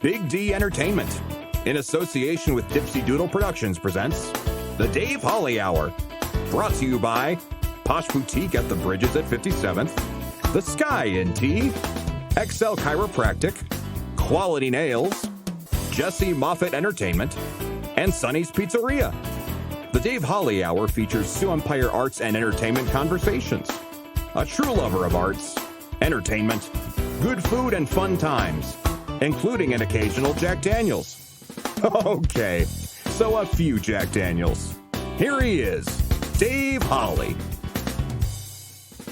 Big D Entertainment, in association with Dipsy Doodle Productions, presents The Dave Holly Hour. Brought to you by Posh Boutique at the Bridges at 57th, The Sky in Tea, XL Chiropractic, Quality Nails, Jesse Moffitt Entertainment, and Sonny's Pizzeria. The Dave Holly Hour features Sioux Empire arts and entertainment conversations. A true lover of arts, entertainment, good food, and fun times, including an occasional Jack Daniels. Okay, so a few Jack Daniels. Here he is, Dave Holly.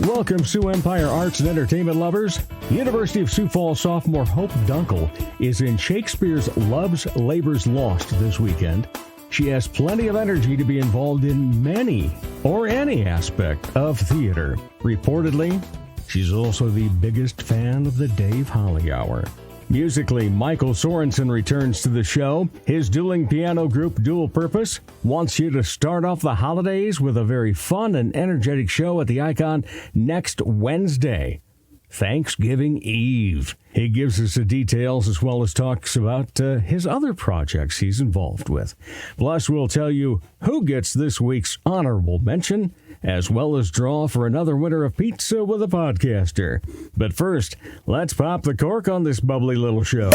Welcome, Sioux Empire arts and entertainment lovers. University of Sioux Falls sophomore Hope Dunkle is in Shakespeare's Love's Labour's Lost this weekend. She has plenty of energy to be involved in many or any aspect of theater. Reportedly, she's also the biggest fan of the Dave Holly Hour. Musically, Michael Sorenson returns to the show. His dueling piano group, Duel Purpose, wants you to start off the holidays with a very fun and energetic show at the Icon next Wednesday, Thanksgiving Eve. He gives us the details as well as talks about his other projects he's involved with. Plus, we'll tell you who gets this week's honorable mention, as well as draw for another winner of Pizza with a Podcaster. But first, let's pop the cork on this bubbly little show.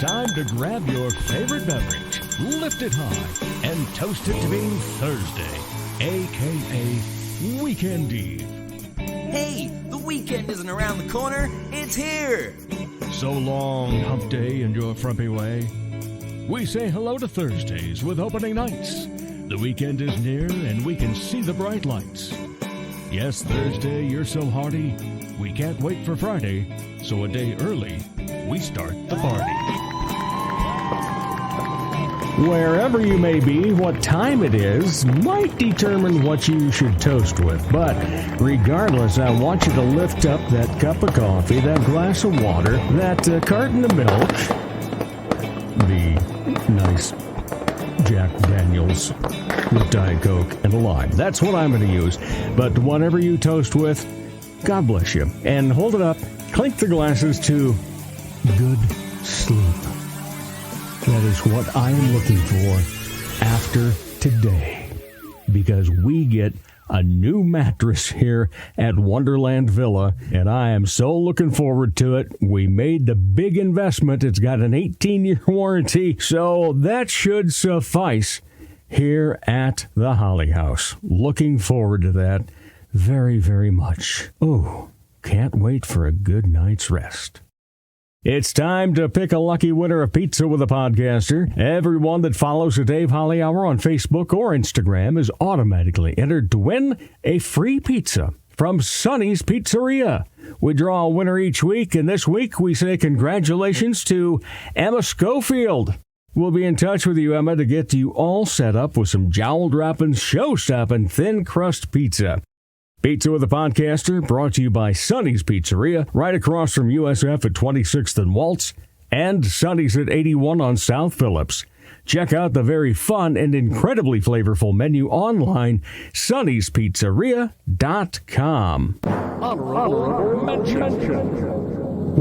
Time to grab your favorite beverage, lift it high, and toast it to being Thursday, a.k.a. Weekend Eve. Hey, the weekend isn't around the corner, it's here! So long, hump day, and your frumpy way. We say hello to Thursdays with opening nights. The weekend is near and we can see the bright lights. Yes, Thursday, you're so hearty, we can't wait for Friday, so a day early, we start the party. Wherever you may be, what time it is might determine what you should toast with. But regardless, I want you to lift up that cup of coffee, that glass of water, that carton of milk, the nice Jack Daniels with Diet Coke and a lime. That's what I'm going to use. But whatever you toast with, God bless you. And hold it up, clink the glasses to good sleep. That is what I am looking for after today, because we get a new mattress here at Wonderland Villa, and I am so looking forward to it. We made the big investment. It's got an 18-year warranty, so that should suffice here at the Holly House. Looking forward to that very, very much. Oh, can't wait for a good night's rest. It's time to pick a lucky winner of Pizza with a Podcaster. Everyone that follows the Dave Holly Hour on Facebook or Instagram is automatically entered to win a free pizza from Sonny's Pizzeria. We draw a winner each week, and this week we say congratulations to Emma Schofield. We'll be in touch with you, Emma, to get you all set up with some jowl-dropping, show-stopping, thin-crust pizza. Pizza with a Podcaster, brought to you by Sonny's Pizzeria, right across from USF at 26th and Waltz, and Sonny's at 81 on South Phillips. Check out the very fun and incredibly flavorful menu online, sonnyspizzeria.com. Honorable mention.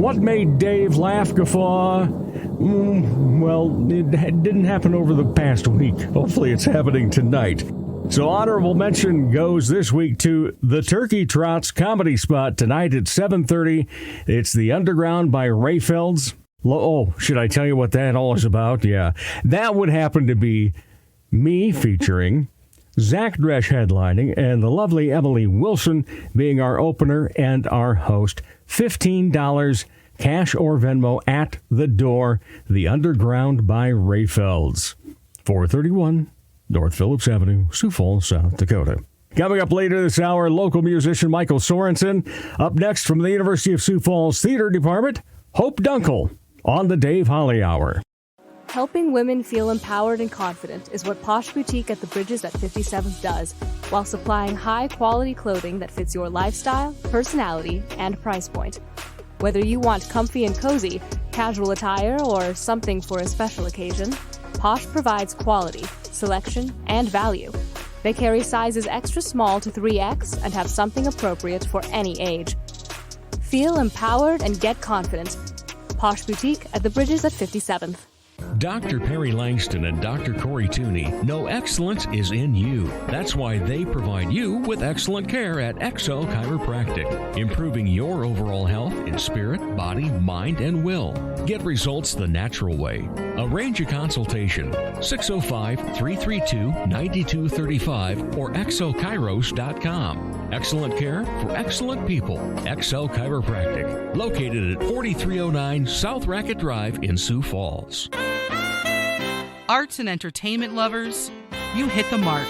What made Dave laugh, guffaw? Well, it didn't happen over the past week. Hopefully it's happening tonight. So honorable mention goes this week to the Turkey Trots comedy spot tonight at 7:30. It's The Underground by Rayfelds. Oh, should I tell you what that all is about? Yeah, that would happen to be me featuring Zach Dresch headlining and the lovely Emily Wilson being our opener and our host. $15 cash or Venmo at the door. The Underground by Rayfelds. 431 North Phillips Avenue, Sioux Falls, South Dakota. Coming up later this hour, local musician Michael Sorenson. Up next from the University of Sioux Falls Theater Department, Hope Dunkle on the Dave Holly Hour. Helping women feel empowered and confident is what Posh Boutique at the Bridges at 57th does, while supplying high-quality clothing that fits your lifestyle, personality, and price point. Whether you want comfy and cozy, casual attire, or something for a special occasion, Posh provides quality, selection, and value. They carry sizes extra small to 3X and have something appropriate for any age. Feel empowered and get confident. Posh Boutique at the Bridges at 57th. Dr. Perry Langston and Dr. Corey Tooney know excellence is in you. That's why they provide you with excellent care at XO Chiropractic, improving your overall health in spirit, body, mind, and will. Get results the natural way. Arrange a consultation, 605-332-9235 or xochiros.com. Excellent care for excellent people. XO Chiropractic, located at 4309 South Racket Drive in Sioux Falls. Arts and entertainment lovers, you hit the mark.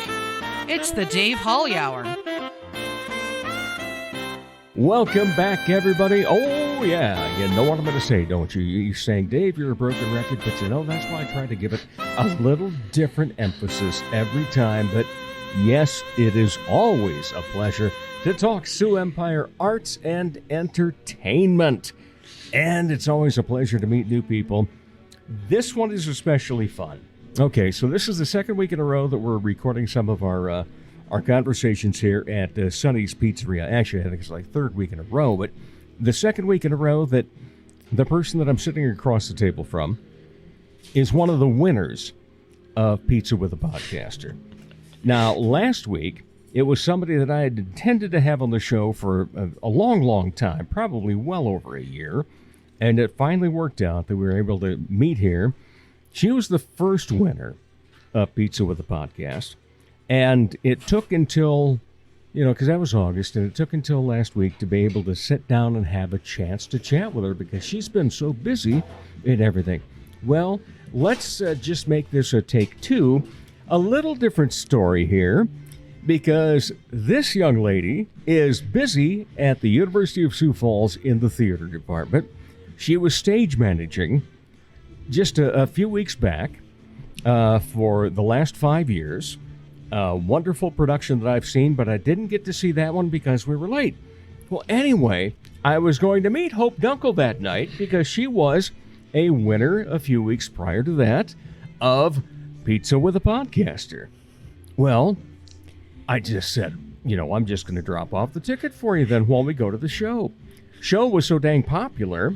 It's the Dave Holly Hour. Welcome back, everybody. Oh, yeah, you know what I'm going to say, don't you? You're saying, Dave, you're a broken record, but you know, that's why I try to give it a little different emphasis every time. But yes, it is always a pleasure to talk Sioux Empire arts and entertainment. And it's always a pleasure to meet new people. This one is especially fun. Okay, so this is the second week in a row that we're recording some of our conversations here at Sonny's Pizzeria. Actually, I think it's like third week in a row, but the second week in a row that the person that I'm sitting across the table from is one of the winners of Pizza with a Podcaster. Now, last week, it was somebody that I had intended to have on the show for a long, long time, probably well over a year, and it finally worked out that we were able to meet here. She was the first winner of Pizza with a Podcast, and it took until, because that was August, and it took until last week to be able to sit down and have a chance to chat with her because she's been so busy in everything. Well, let's just make this a take two. A little different story here, because this young lady is busy at the University of Sioux Falls in the theater department. She was stage managing just a few weeks back for the last 5 years. A wonderful production that I've seen, but I didn't get to see that one because we were late. Well, anyway, I was going to meet Hope Dunkle that night because she was a winner a few weeks prior to that of Pizza with a Podcaster. Well, I just said, I'm just going to drop off the ticket for you then while we go to the show. Show was so dang popular,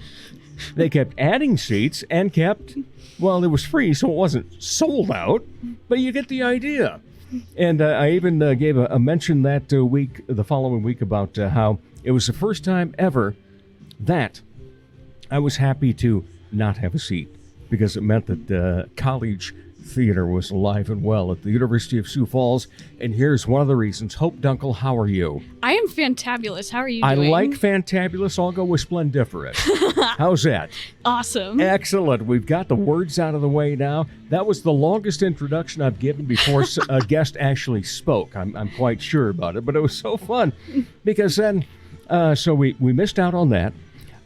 they kept adding seats and it was free, so it wasn't sold out, but you get the idea. And I even gave a mention that the following week about how it was the first time ever that I was happy to not have a seat because it meant that college theater was alive and well at the University of Sioux Falls. And here's one of the reasons. Hope Dunkle, how are you? I am fantabulous. How are you doing? I like fantabulous. I'll go with splendiferous. How's that? Awesome. Excellent. We've got the words out of the way now. That was the longest introduction I've given before a guest actually spoke. I'm quite sure about it, but it was so fun because then, so we missed out on that.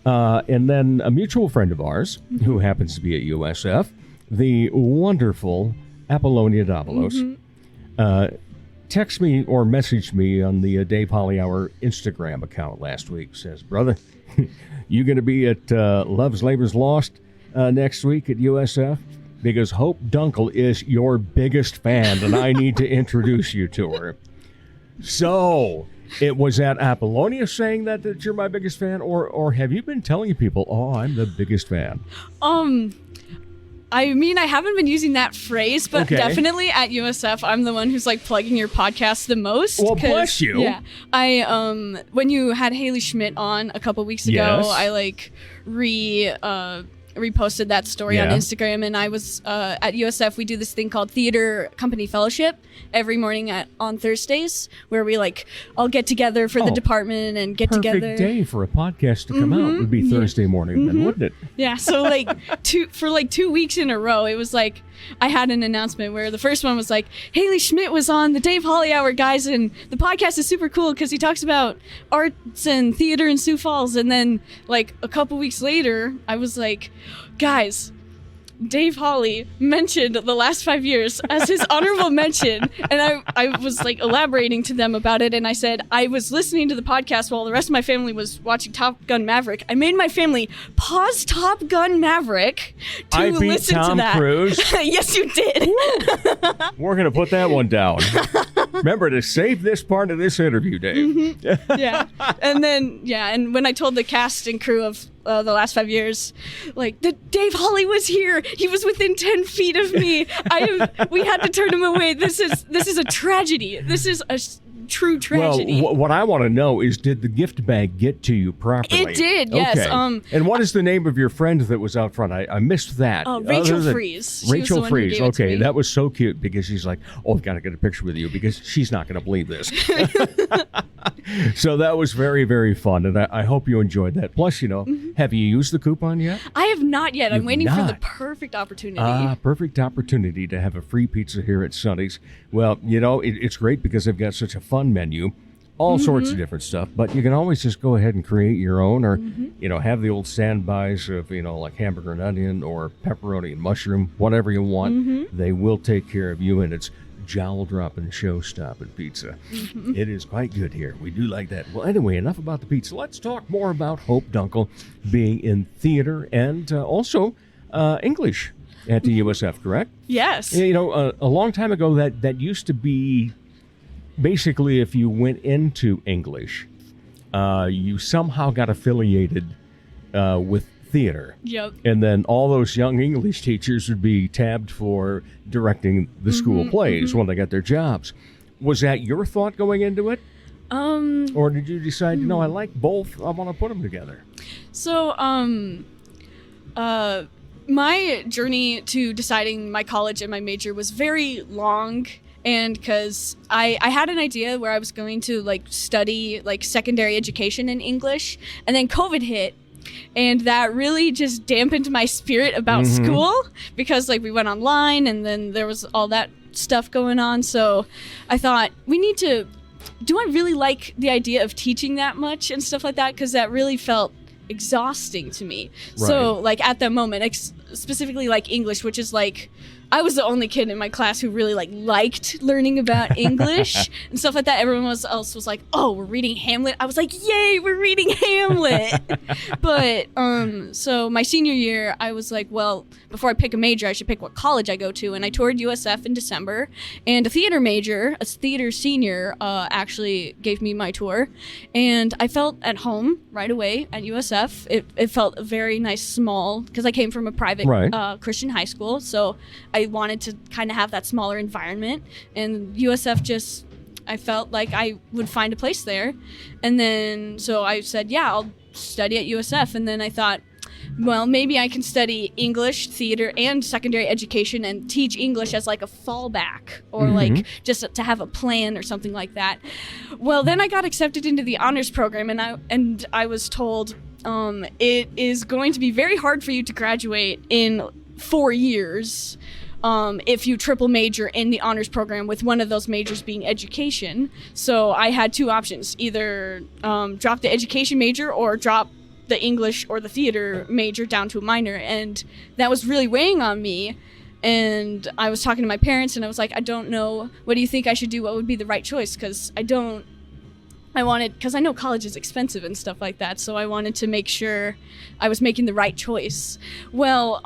And then a mutual friend of ours who happens to be at USF, the wonderful Apollonia Davalos, text me or messaged me on the Dave Holly Hour Instagram account last week. Says, brother, you going to be at Love's Labor's Lost next week at USF? Because Hope Dunkle is your biggest fan, and I need to introduce you to her. So, it was that Apollonia saying that you're my biggest fan, or have you been telling people, oh, I'm the biggest fan? I mean, I haven't been using that phrase, but definitely at USF, I'm the one who's plugging your podcast the most. Well, bless you. Yeah, I when you had Haley Schmidt on a couple weeks ago, I reposted that story on Instagram, and I was at USF. We do this thing called Theater Company Fellowship every morning on Thursdays, where we all get together for the department and get together. Perfect day for a podcast to come out would be Thursday morning, then, wouldn't it? Yeah. So for 2 weeks in a row, it was I had an announcement where the first one was Haley Schmidt was on the Dave Holly Hour, guys, and the podcast is super cool because he talks about arts and theater in Sioux Falls. And then a couple weeks later, I was guys, Dave Holly mentioned the last 5 years as his honorable mention, and I was elaborating to them about it, and I said I was listening to the podcast while the rest of my family was watching Top Gun Maverick. I made my family pause Top Gun Maverick to listen to that. Cruise. Yes, you did. We're gonna put that one down. Remember to save this part of this interview, Dave. Yeah. And when I told the cast and crew of the last 5 years, like, Dave Hawley was here. He was within 10 feet of me. We had to turn him away. This is a tragedy. This is a true tragedy. Well, what I want to know is, did the gift bag get to you properly? It did, yes. Okay. And what is the name of your friend that was out front? I missed that. Rachel Fries. Rachel Fries. Okay, that was so cute because she's like, oh, I've got to get a picture with you because she's not going to believe this. So that was very, very fun, and I hope you enjoyed that. Plus, have you used the coupon yet? I have not yet. I'm waiting for the perfect opportunity. Perfect opportunity to have a free pizza here at Sonny's. Well, it's great because they've got such a fun menu, all sorts of different stuff, but you can always just go ahead and create your own, or have the old standbys of like hamburger and onion or pepperoni and mushroom, whatever you want. They will take care of you, and it's jowl dropping, show stopping pizza. It is quite good here. We do like that. Well, anyway, enough about the pizza. Let's talk more about Hope Dunkle being in theater and also English at the USF, correct? Yes. A long time ago that used to be basically, if you went into English, you somehow got affiliated with theater. Yep. And then all those young English teachers would be tabbed for directing the school plays when they got their jobs. Was that your thought going into it? Or did you decide, I like both, I want to put them together? So, my journey to deciding my college and my major was very long. And because I had an idea where I was going to study secondary education in English, and then COVID hit, and that really just dampened my spirit about school because we went online and then there was all that stuff going on. So I thought, do I really like the idea of teaching that much and stuff like that? Because that really felt exhausting to me. Right. So at that moment, specifically English, which is I was the only kid in my class who really liked learning about English and stuff like that. Everyone else was like, "Oh, we're reading Hamlet." I was like, "Yay, we're reading Hamlet!" But so my senior year, I was like, "Well, before I pick a major, I should pick what college I go to." And I toured USF in December, and a theater senior, actually gave me my tour, and I felt at home right away at USF. It felt very nice, small, because I came from a private Christian high school, so I wanted to kind of have that smaller environment, and USF I felt like I would find a place there. And then, so I said, yeah, I'll study at USF. And then I thought, well, maybe I can study English, theater, and secondary education and teach English as a fallback, or just to have a plan or something like that. Well, then I got accepted into the honors program, and I was told it is going to be very hard for you to graduate in 4 years if you triple major in the honors program, with one of those majors being education. So I had two options: either drop the education major or drop the English or the theater major down to a minor. And that was really weighing on me. And I was talking to my parents, and I was like, I don't know, what do you think I should do? What would be the right choice? Because because I know college is expensive and stuff like that, so I wanted to make sure I was making the right choice. Well,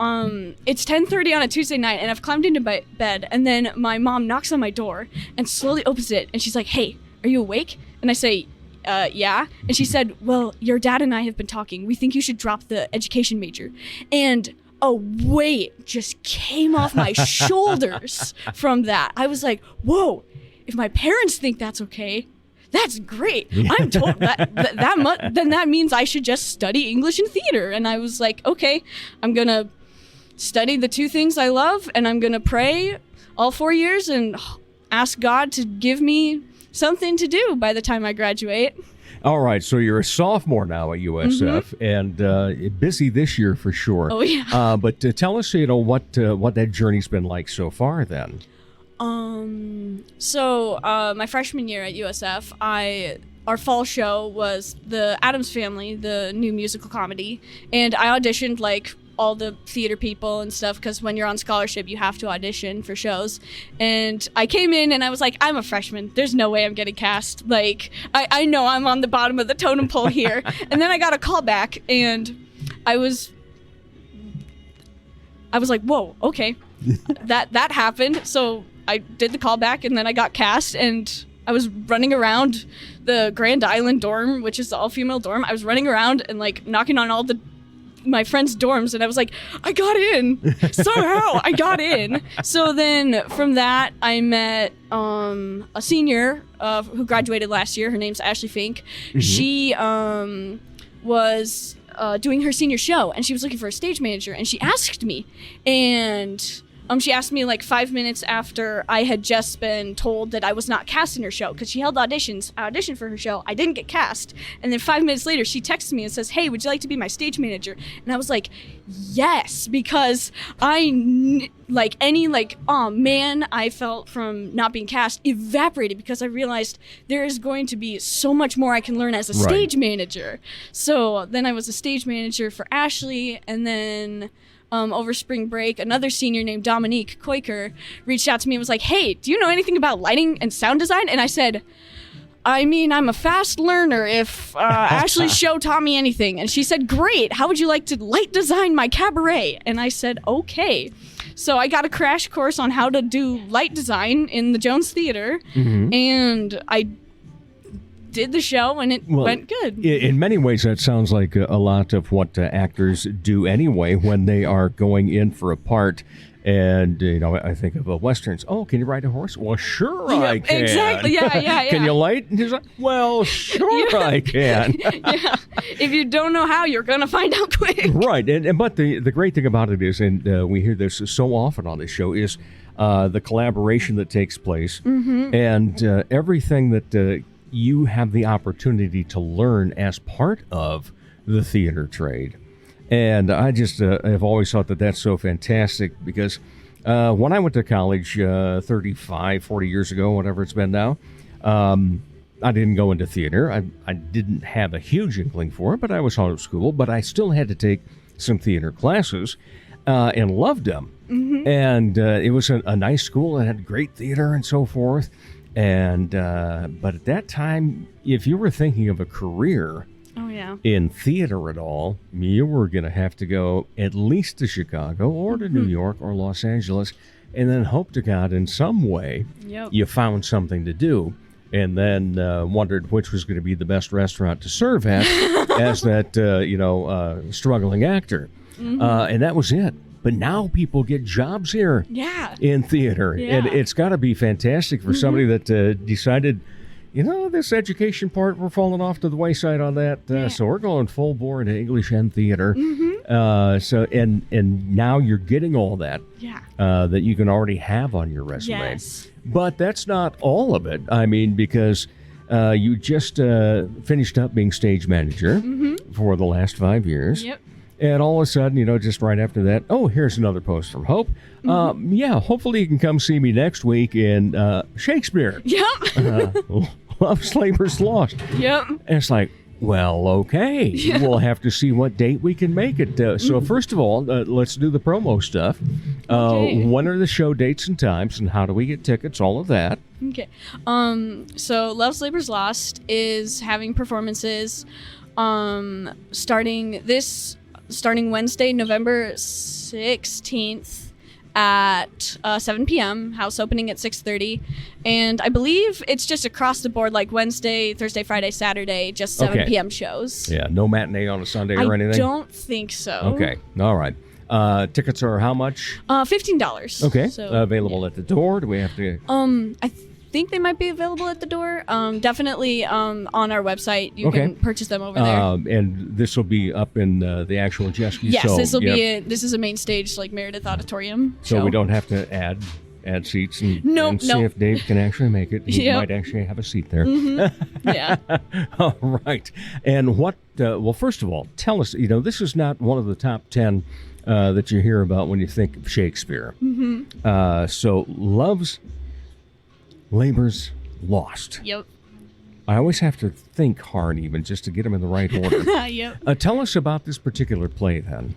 it's 10:30 on a Tuesday night, and I've climbed into my bed, and then my mom knocks on my door and slowly opens it, and she's like, "Hey, are you awake?" And I say, yeah. And she said, "Well, your dad and I have been talking. We think you should drop the education major." And a weight just came off my shoulders from that. I was like, whoa, if my parents think that's okay, that's great. I'm told then that means I should just study English and theater. And I was like, okay, I'm going to study the two things I love, and I'm going to pray all 4 years and ask God to give me something to do by the time I graduate. All right, so you're a sophomore now at USF, and busy this year for sure. Oh, yeah. But tell us, what that journey's been like so far then. So my freshman year at USF, our fall show was The Addams Family, the new musical comedy, and I auditioned like all the theater people and stuff, because when you're on scholarship, you have to audition for shows. And I came in and I was like, I'm a freshman. There's no way I'm getting cast. Like, I know I'm on the bottom of the totem pole here. And then I got a call back, and I was like, whoa, okay. that happened. So I did the callback, and then I got cast, and I was running around the Grand Island dorm, which is the all-female dorm. I was running around and like knocking on all my friends' dorms, and I was like, I got in. Somehow I got in. So then from that, I met a senior who graduated last year. Her name's Ashley Fink. Mm-hmm. She was doing her senior show, and she was looking for a stage manager, and she asked me, and she asked me like 5 minutes after I had just been told that I was not cast in her show, because she held auditions. I auditioned for her show. I didn't get cast. And then 5 minutes later, she texts me and says, hey, would you like to be my stage manager? And I was like, yes, because I felt from not being cast evaporated, because I realized there is going to be so much more I can learn as a stage manager. So then I was a stage manager for Ashley, and then over spring break, another senior named Dominique Koiker reached out to me and was like, hey, do you know anything about lighting and sound design? And I said, I mean, I'm a fast learner if Ashley's show taught me anything. And she said, great, how would you like to light design my cabaret? And I said, okay. So I got a crash course on how to do light design in the Jones Theater, and I did the show, and it went good. In many ways, that sounds like a lot of what actors do anyway when they are going in for a part. And, I think of Westerns. Oh, can you ride a horse? Well, sure I can. Exactly, yeah. Can you light? And he's like, well, sure I can. Yeah. If you don't know how, you're going to find out quick. Right. But the great thing about it is, and we hear this so often on this show, is the collaboration that takes place, and everything that you have the opportunity to learn as part of the theater trade. And I just have always thought that that's so fantastic, because when I went to college 35, 40 years ago, whatever it's been now, I didn't go into theater. I didn't have a huge inkling for it, but I was out of school. But I still had to take some theater classes and loved them. And it was a nice school. It had great theater and so forth. And but at that time, if you were thinking of a career in theater at all, you were going to have to go at least to Chicago or to New York or Los Angeles, and then hope to God in some way you found something to do, and then wondered which was going to be the best restaurant to serve at as that struggling actor. And that was it. But now people get jobs here in theater. Yeah. And it's got to be fantastic for somebody that decided, this education part, we're falling off to the wayside on that. So we're going full bore into English and theater. So now you're getting all that that you can already have on your resume. Yes. But that's not all of it. I mean, because you just finished up being stage manager for the last 5 years. Yep. And all of a sudden, just right after that, here's another post from Hope. Hopefully you can come see me next week in Shakespeare. Yep. Love's Labor's Lost. Yep. And it's like, well, okay. Yeah. We'll have to see what date we can make it. So first of all, let's do the promo stuff. Okay. When are the show dates and times, and how do we get tickets? All of that. Okay. So Love's Labor's Lost is having performances starting Wednesday, November 16th at 7 p.m., house opening at 6:30. And I believe it's just across the board, like Wednesday, Thursday, Friday, Saturday, just 7 p.m. shows. Yeah, no matinee on a Sunday or anything? I don't think so. Okay, all right. Tickets are how much? $15. Okay, so, available at the door? Do we have to... I think they might be available at the door. Definitely on our website. You can purchase them over there. And this will be up in the actual Jesky. Yes, this will be this is a main stage, like Meredith Auditorium. So we don't have to add seats and see if Dave can actually make it. He might actually have a seat there. Yeah. All right. And what, well, first of all, tell us, this is not one of the top 10 that you hear about when you think of Shakespeare. So Love's Labor's Lost. Yep. I always have to think hard even just to get them in the right order. Yep. Tell us about this particular play then.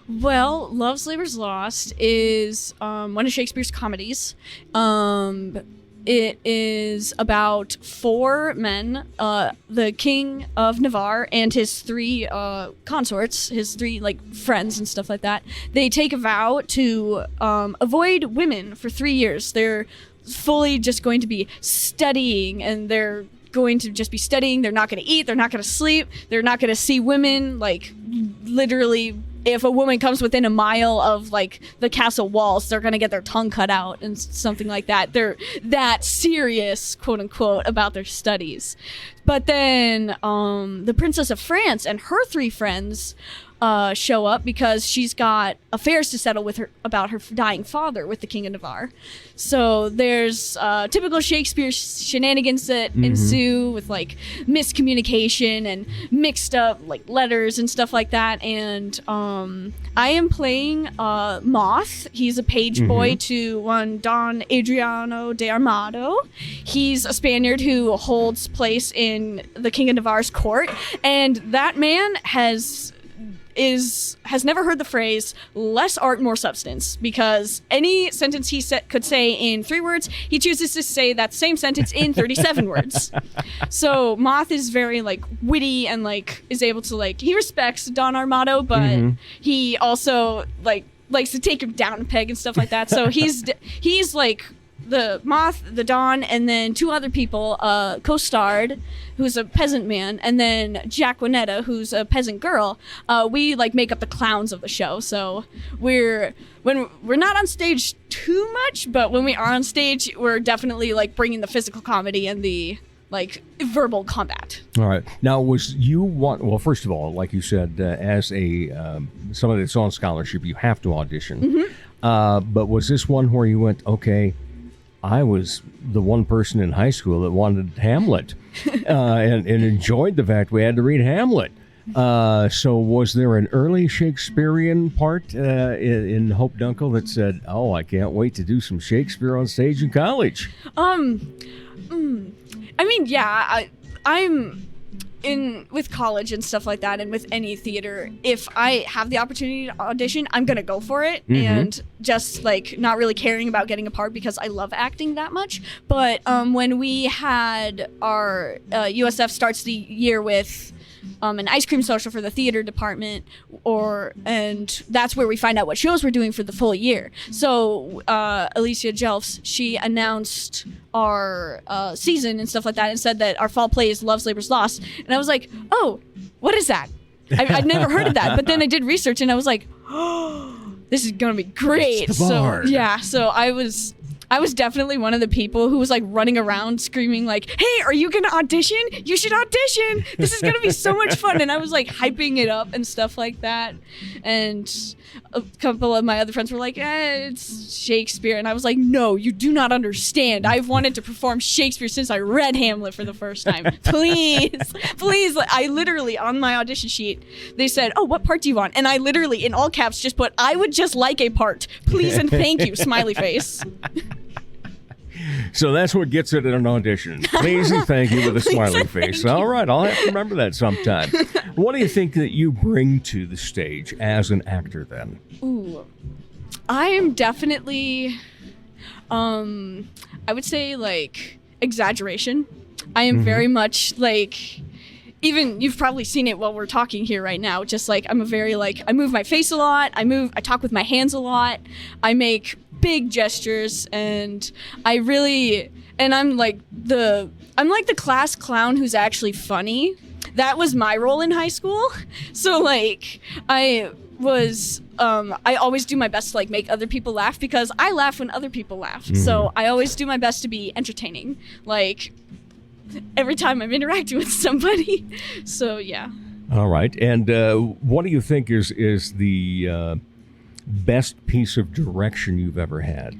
Well, Love's Labor's Lost is one of Shakespeare's comedies. it is about 4 men, the King of Navarre and his 3 consorts, his 3 friends and stuff like that. They take a vow to avoid women for 3 years. They're fully just going to be studying, and they're going to just be studying. They're not going to eat. They're not going to sleep. They're not going to see women. Literally, if a woman comes within a mile of the castle walls, they're going to get their tongue cut out and something like that. They're that serious, quote unquote, about their studies. But then the Princess of France and her 3 friends show up because she's got affairs to settle with her about her dying father with the King of Navarre. So there's typical Shakespeare shenanigans that ensue with miscommunication and mixed up letters and stuff like that. And I am playing Moth. He's a page boy to one Don Adriano de Armado. He's a Spaniard who holds place in the King of Navarre's court, and that man has never heard the phrase less art, more substance, because any sentence he could say in 3 words, he chooses to say that same sentence in 37 words. So Moth is very witty and is able to he respects Don Armado, but he also likes to take him down a peg and stuff like that. So he's the Moth, the Don, and then 2 other people, Costard, who's a peasant man, and then Jacquinetta, who's a peasant girl. We make up the clowns of the show. So we're not on stage too much, but when we are on stage, we're definitely bringing the physical comedy and the verbal combat. All right. Now, well, first of all, like you said, as somebody that's on scholarship, you have to audition. But was this one where you went, okay, I was the one person in high school that wanted Hamlet and enjoyed the fact we had to read Hamlet. So was there an early Shakespearean part in Hope Dunkle that said, oh, I can't wait to do some Shakespeare on stage in college? I'm with college and stuff like that, and with any theater, if I have the opportunity to audition, I'm gonna go for it, and just not really caring about getting a part because I love acting that much. But when we had our USF starts the year with an ice cream social for the theater department, and that's where we find out what shows we're doing for the full year. So Alicia Jelfs, she announced our season and stuff like that, and said that our fall play is Love's Labor's Lost. And I was like, oh, what is that? I'd never heard of that. But then I did research, and I was like, oh, this is gonna be great. So yeah, so I was definitely one of the people who was running around screaming hey, are you gonna audition? You should audition. This is gonna be so much fun. And I was hyping it up and stuff like that. And a couple of my other friends were like, it's Shakespeare. And I was like, no, you do not understand. I've wanted to perform Shakespeare since I read Hamlet for the first time. Please. I literally, on my audition sheet, they said, oh, what part do you want? And I literally, in all caps, just put, I would just like a part. Please and thank you, smiley face. So that's what gets it in an audition. Please and thank you with a smiley face. All right, I'll have to remember that sometime. What do you think that you bring to the stage as an actor then? Ooh, I am definitely, I would say exaggeration. I am very much even you've probably seen it while we're talking here right now. Just I'm a very I move my face a lot. I talk with my hands a lot. I make big gestures, and I'm the class clown who's actually funny. That was my role in high school. So I always do my best to make other people laugh, because I laugh when other people laugh. So I always do my best to be entertaining every time I'm interacting with somebody. So yeah. All right. And what do you think is the best piece of direction you've ever had?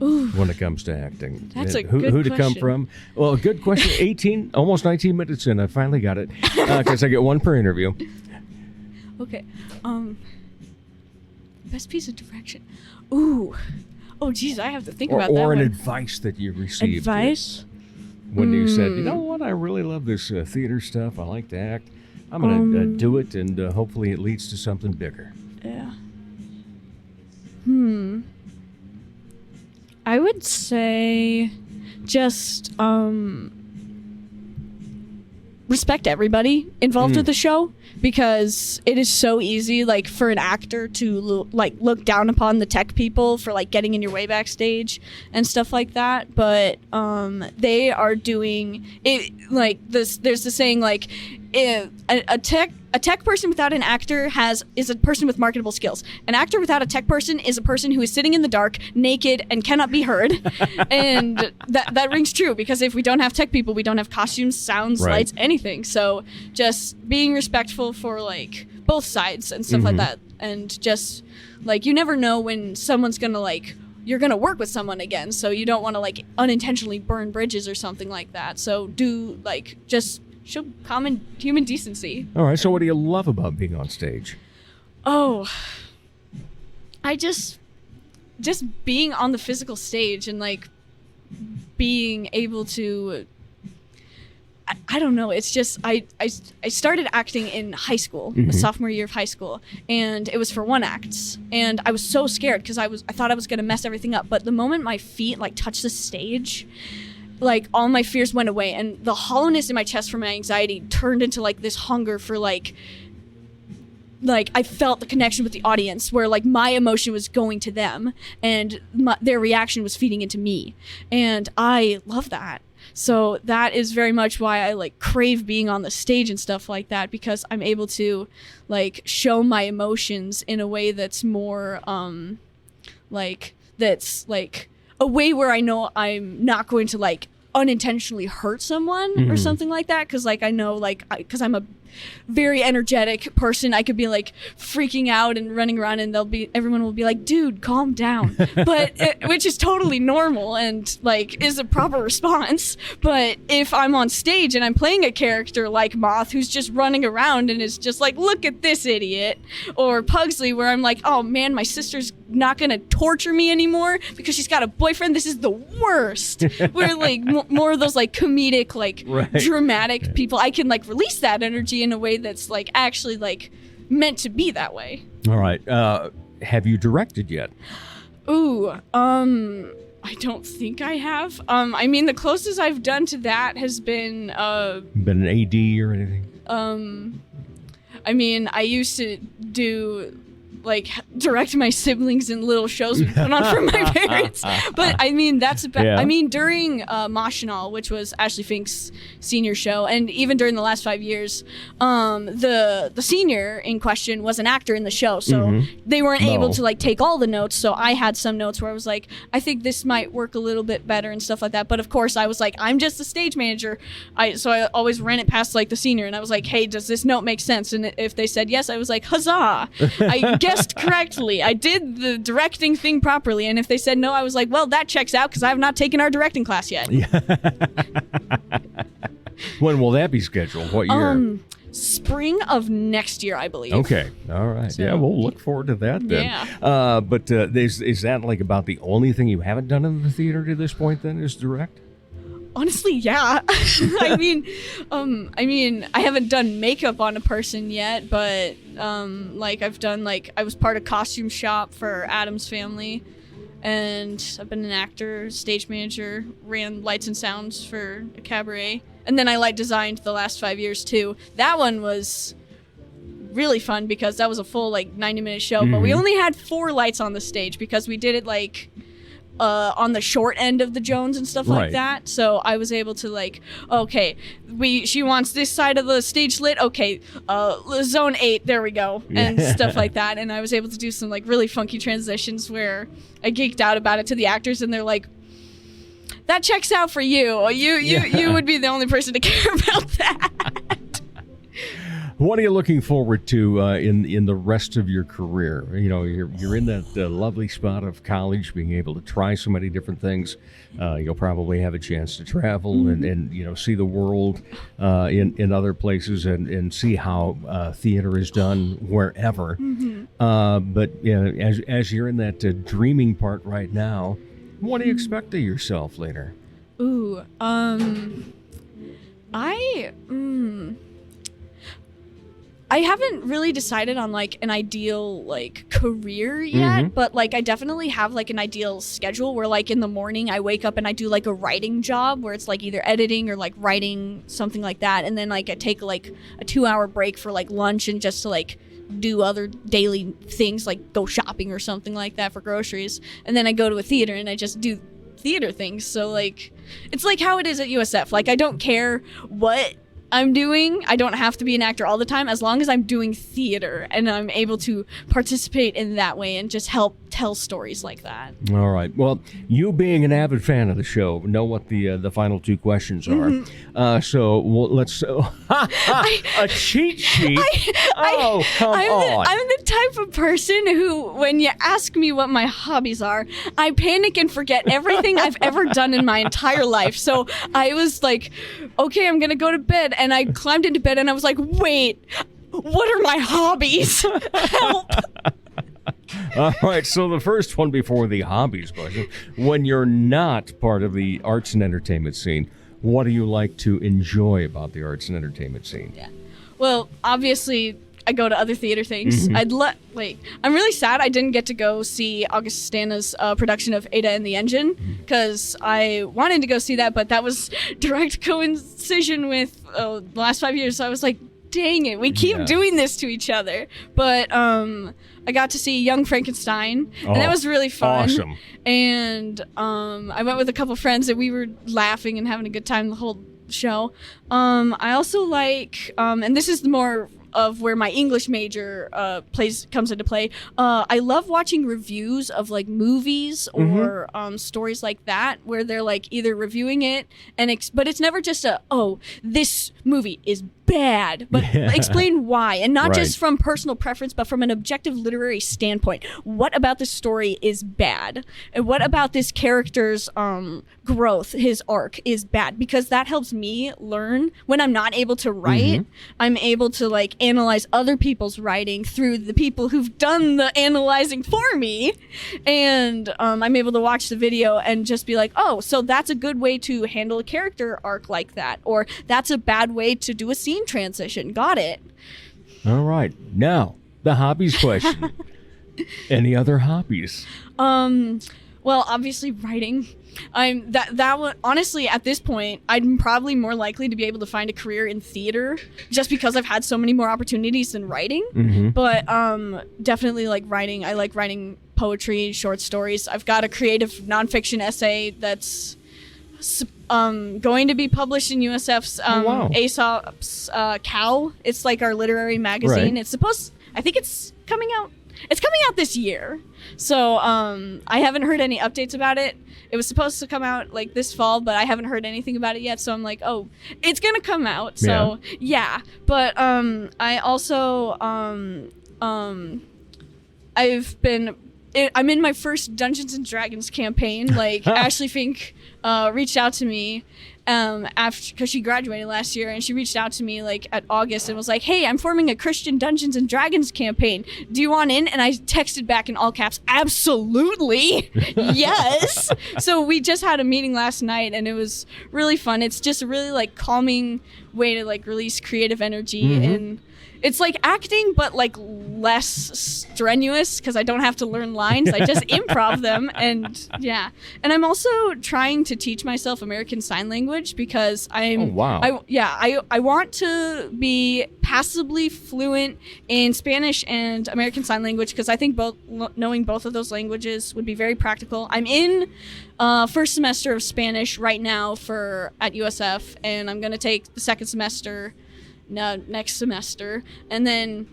Ooh, when it comes to acting? That's a good question. Who to come from? Well, good question. Almost 19 minutes in, I finally got it, because I get one per interview. Okay. Best piece of direction. Ooh. Oh, geez, I have to think about that Or one. an advice that you received. Advice? When you said, you know what, I really love this theater stuff. I like to act. I'm going to do it, and hopefully it leads to something bigger. Yeah. I would say just respect everybody involved with the show, because it is so easy, like, for an actor to look down upon the tech people for like getting in your way backstage and stuff like that. But they are doing it like this. There's the saying, like, a tech person without an actor is a person with marketable skills. An actor without a tech person is a person who is sitting in the dark, naked, and cannot be heard. And that rings true, because if we don't have tech people, we don't have costumes, sounds, lights, anything. So just being respectful for like both sides and stuff like that. And just like, you never know when someone's gonna like, you're gonna work with someone again, so you don't want to like unintentionally burn bridges or something like that. So do like just show common human decency. All right, so what do you love about being on stage? Oh, I just being on the physical stage and like being able to, I don't know, it's just I started acting in high school, sophomore year of high school, and it was for one act, and I was so scared because I thought I was gonna mess everything up. But the moment my feet like touched the stage, like all my fears went away, and the hollowness in my chest from my anxiety turned into like this hunger for like I felt the connection with the audience, where like my emotion was going to them and their reaction was feeding into me, and I love that. So that is very much why I like crave being on the stage and stuff like that, because I'm able to like show my emotions in a way that's more that's like a way where I know I'm not going to like unintentionally hurt someone or something like that, because like I know, like, because I'm a very energetic person, I could be like freaking out and running around, and everyone will be like, dude, calm down. But which is totally normal and like is a proper response. But if I'm on stage and I'm playing a character like Moth, who's just running around and is just like, look at this idiot, or Pugsley, where I'm like, oh man, my sister's not gonna torture me anymore because she's got a boyfriend, this is the worst. We're like more of those like comedic, like dramatic people. I can like release that energy in a way that's like actually like meant to be that way. All right. Have you directed yet? Ooh, I don't think I have. I mean, the closest I've done to that has been an AD or anything? I mean, I used to do like direct my siblings in little shows we put on for my parents. But I mean, that's about, I mean, during Moshinal, which was Ashley Fink's senior show, and even during the last 5 years, the senior in question was an actor in the show, so they weren't able to like take all the notes. So I had some notes where I was like, I think this might work a little bit better and stuff like that. But of course, I was like, I'm just a stage manager. So I always ran it past like the senior, and I was like, hey, does this note make sense? And if they said yes, I was like, huzzah! I guessed correctly. I did the directing thing properly. And if they said no, I was like, well, that checks out because I have not taken our directing class yet. When will that be scheduled? What year? Spring of next year, I believe. Okay. All right. So, yeah, we'll look forward to that then. Yeah. But is that like about the only thing you haven't done in the theater to this point then, is direct? Honestly, yeah. I mean, I haven't done makeup on a person yet, but like I've done, like, I was part of costume shop for Addams Family, and I've been an actor, stage manager, ran lights and sounds for a cabaret, and then I light designed the last 5 years too. That one was really fun because that was a full like 90-minute show, but we only had 4 lights on the stage because we did it like on the short end of the Jones and stuff like that. So I was able to like, okay, she wants this side of the stage lit. Okay, zone 8, there we go, and stuff like that. And I was able to do some like really funky transitions where I geeked out about it to the actors, and they're like, that checks out for you. You would be the only person to care about that. What are you looking forward to in the rest of your career? You know, you're in that lovely spot of college, being able to try so many different things. You'll probably have a chance to travel and you know, see the world in other places and see how theater is done wherever. But you know, as you're in that dreaming part right now, what do you expect of yourself later? Ooh, I haven't really decided on like an ideal like career yet, but like I definitely have like an ideal schedule where like in the morning I wake up and I do like a writing job where it's like either editing or like writing, something like that, and then like I take like a 2-hour break for like lunch and just to like do other daily things like go shopping or something like that for groceries, and then I go to a theater and I just do theater things. So like it's like how it is at USF. Like I don't care what I'm doing. I don't have to be an actor all the time as long as I'm doing theater and I'm able to participate in that way and just help tell stories like that. All right. Well, you being an avid fan of the show, know what the final 2 questions are. So let's a cheat sheet. Come on. I'm the type of person who, when you ask me what my hobbies are, I panic and forget everything I've ever done in my entire life. So I was like, okay, I'm gonna go to bed, and I climbed into bed and I was like, wait, what are my hobbies? Help. All right, so the first one before the hobbies question. When you're not part of the arts and entertainment scene, what do you like to enjoy about the arts and entertainment scene? Yeah. Well, obviously, I go to other theater things. I'm really sad I didn't get to go see August Stana's production of Ada and the Engine, because I wanted to go see that, but that was direct coincision with the last 5 years, so I was like, dang it, we keep doing this to each other. But I got to see Young Frankenstein, and that was really fun. Awesome. And I went with a couple friends, and we were laughing and having a good time the whole show. I also like, and this is more of where my English major comes into play. I love watching reviews of like movies or stories like that, where they're like either reviewing it but it's never just this movie is bad, but explain why, and not just from personal preference, but from an objective literary standpoint. What about the story is bad, and what about this character's growth, his arc, is bad? Because that helps me learn. When I'm not able to write, I'm able to like analyze other people's writing through the people who've done the analyzing for me, and I'm able to watch the video and just be like, oh, so that's a good way to handle a character arc like that, or that's a bad way to do a scene transition. Got it. All right. Now, the hobbies question. Any other hobbies? Well, obviously writing. That one, honestly, at this point, I'm probably more likely to be able to find a career in theater just because I've had so many more opportunities than writing. But definitely like writing. I like writing poetry, short stories. I've got a creative nonfiction essay that's going to be published in USF's Aesop's Cow. It's like our literary magazine. Right. I think it's coming out. It's coming out this year. So I haven't heard any updates about it. It was supposed to come out like this fall, but I haven't heard anything about it yet. So I'm like, oh, it's gonna come out. So yeah. But I also I'm in my first Dungeons and Dragons campaign. Like Ashley Fink reached out to me because she graduated last year, and she reached out to me like at August and was like, hey, I'm forming a Christian Dungeons and Dragons campaign. Do you want in? And I texted back in all caps, absolutely, yes. So we just had a meeting last night, and it was really fun. It's just a really like calming way to like release creative energy, and it's like acting, but like less strenuous because I don't have to learn lines. I just improv them, and yeah. And I'm also trying to teach myself American Sign Language because I want to be passably fluent in Spanish and American Sign Language because I think knowing both of those languages would be very practical. I'm in first semester of Spanish right now at USF, and I'm gonna take the second semester next semester, and then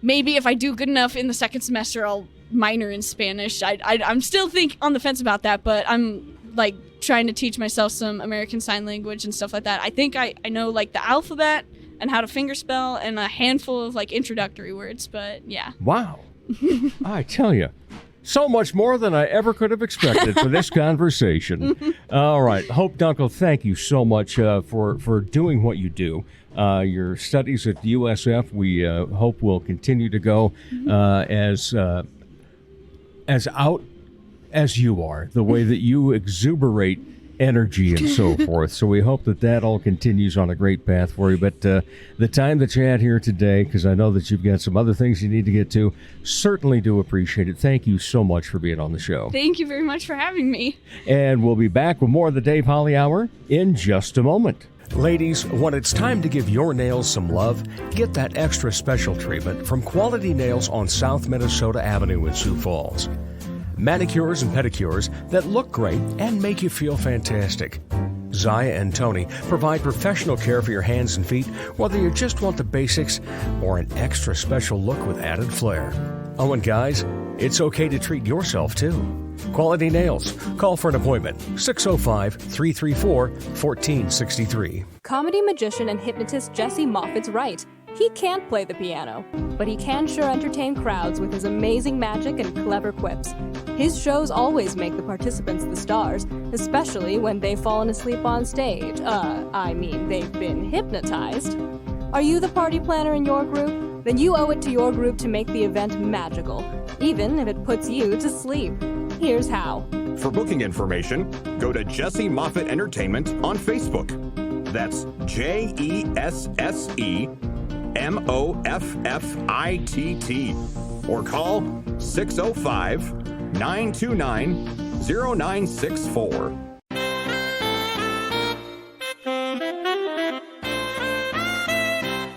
maybe if I do good enough in the second semester, I'll minor in Spanish. I'm still on the fence about that, but I'm like trying to teach myself some American Sign Language and stuff like that. I think I know like the alphabet and how to fingerspell and a handful of like introductory words, but yeah. Wow. I tell you, so much more than I ever could have expected for this conversation. All right. Hope Dunkle, thank you so much for doing what you do. Your studies at USF, we hope will continue to go as out as you are. The way that you exuberate energy and so forth. So we hope that all continues on a great path for you. But the time that you had here today, because I know that you've got some other things you need to get to, certainly do appreciate it. Thank you so much for being on the show. Thank you very much for having me. And we'll be back with more of the Dave Holly Hour in just a moment. Ladies, when it's time to give your nails some love, get that extra special treatment from Quality Nails on South Minnesota Avenue in Sioux Falls. Manicures and pedicures that look great and make you feel fantastic. Zaya and Tony provide professional care for your hands and feet, whether you just want the basics or an extra special look with added flair. Oh, and guys, it's okay to treat yourself too. Quality Nails. Call for an appointment. 605-334-1463. Comedy magician and hypnotist Jesse Moffat's right. He can't play the piano, but he can sure entertain crowds with his amazing magic and clever quips. His shows always make the participants the stars, especially when they've fallen asleep on stage. They've been hypnotized. Are you the party planner in your group? Then you owe it to your group to make the event magical, even if it puts you to sleep. Here's how. For booking information, go to Jesse Moffitt Entertainment on Facebook. That's JESSEMOFFITT. Or call 605-929-0964.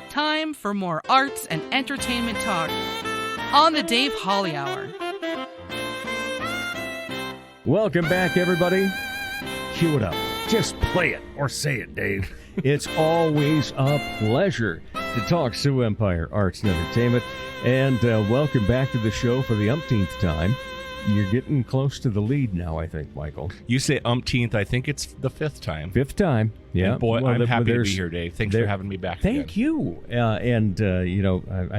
Time for more arts and entertainment talk on the Dave Holly Hour. Welcome back, everybody. Cue it up. Just play it or say it, Dave. It's always a pleasure to talk Sioux Empire Arts and Entertainment. And welcome back to the show for the umpteenth time. You're getting close to the lead now, I think, Michael. You say umpteenth. I think it's the fifth time. Fifth time, yeah. And boy, I'm happy to be here, Dave. Thanks for having me back again. Thank you. I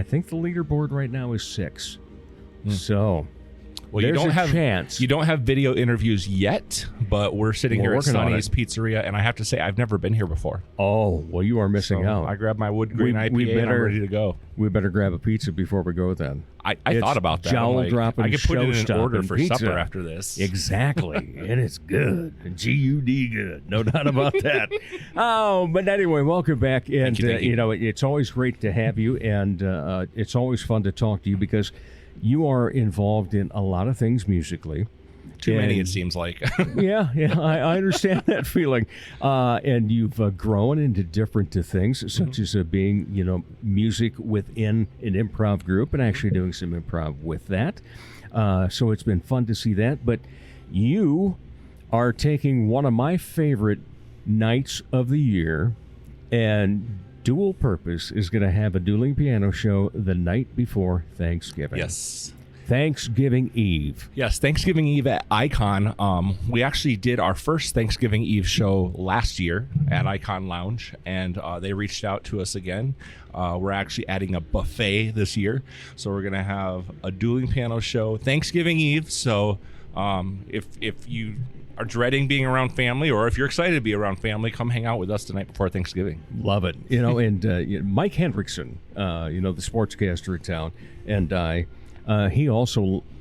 think the leaderboard right now is 6. So... Well, there's you don't a have chance. You don't have video interviews yet, but we're sitting here at working on Sonny's it. Pizzeria, and I have to say I've never been here before. Oh, well, you are missing out. I grabbed my wood grain IPA and I'm ready to go. We better grab a pizza before we go then. I thought about that. Jowl-dropping, I could put it in an order show-stopping for pizza. supper after this. Exactly, and it's good. G-U-D good. No doubt about that. But anyway, welcome back. And, Thank you. It's always great to have you, and it's always fun to talk to you because you are involved in a lot of things musically. Too many, it seems like. Yeah, I understand that feeling. And you've grown into different things, such as being, music within an improv group and actually doing some improv with that. So it's been fun to see that. But you are taking one of my favorite nights of the year, and Duel Purpose is going to have a dueling piano show the night before Thanksgiving. Yes. Thanksgiving Eve. Yes, Thanksgiving Eve at Icon. We actually did our first Thanksgiving Eve show last year at Icon Lounge, and they reached out to us again. We're actually adding a buffet this year, so we're going to have a dueling piano show Thanksgiving Eve. So if you are dreading being around family, or if you're excited to be around family, come hang out with us the night before Thanksgiving. Love it. And Mike Hendrickson, the sportscaster in town, and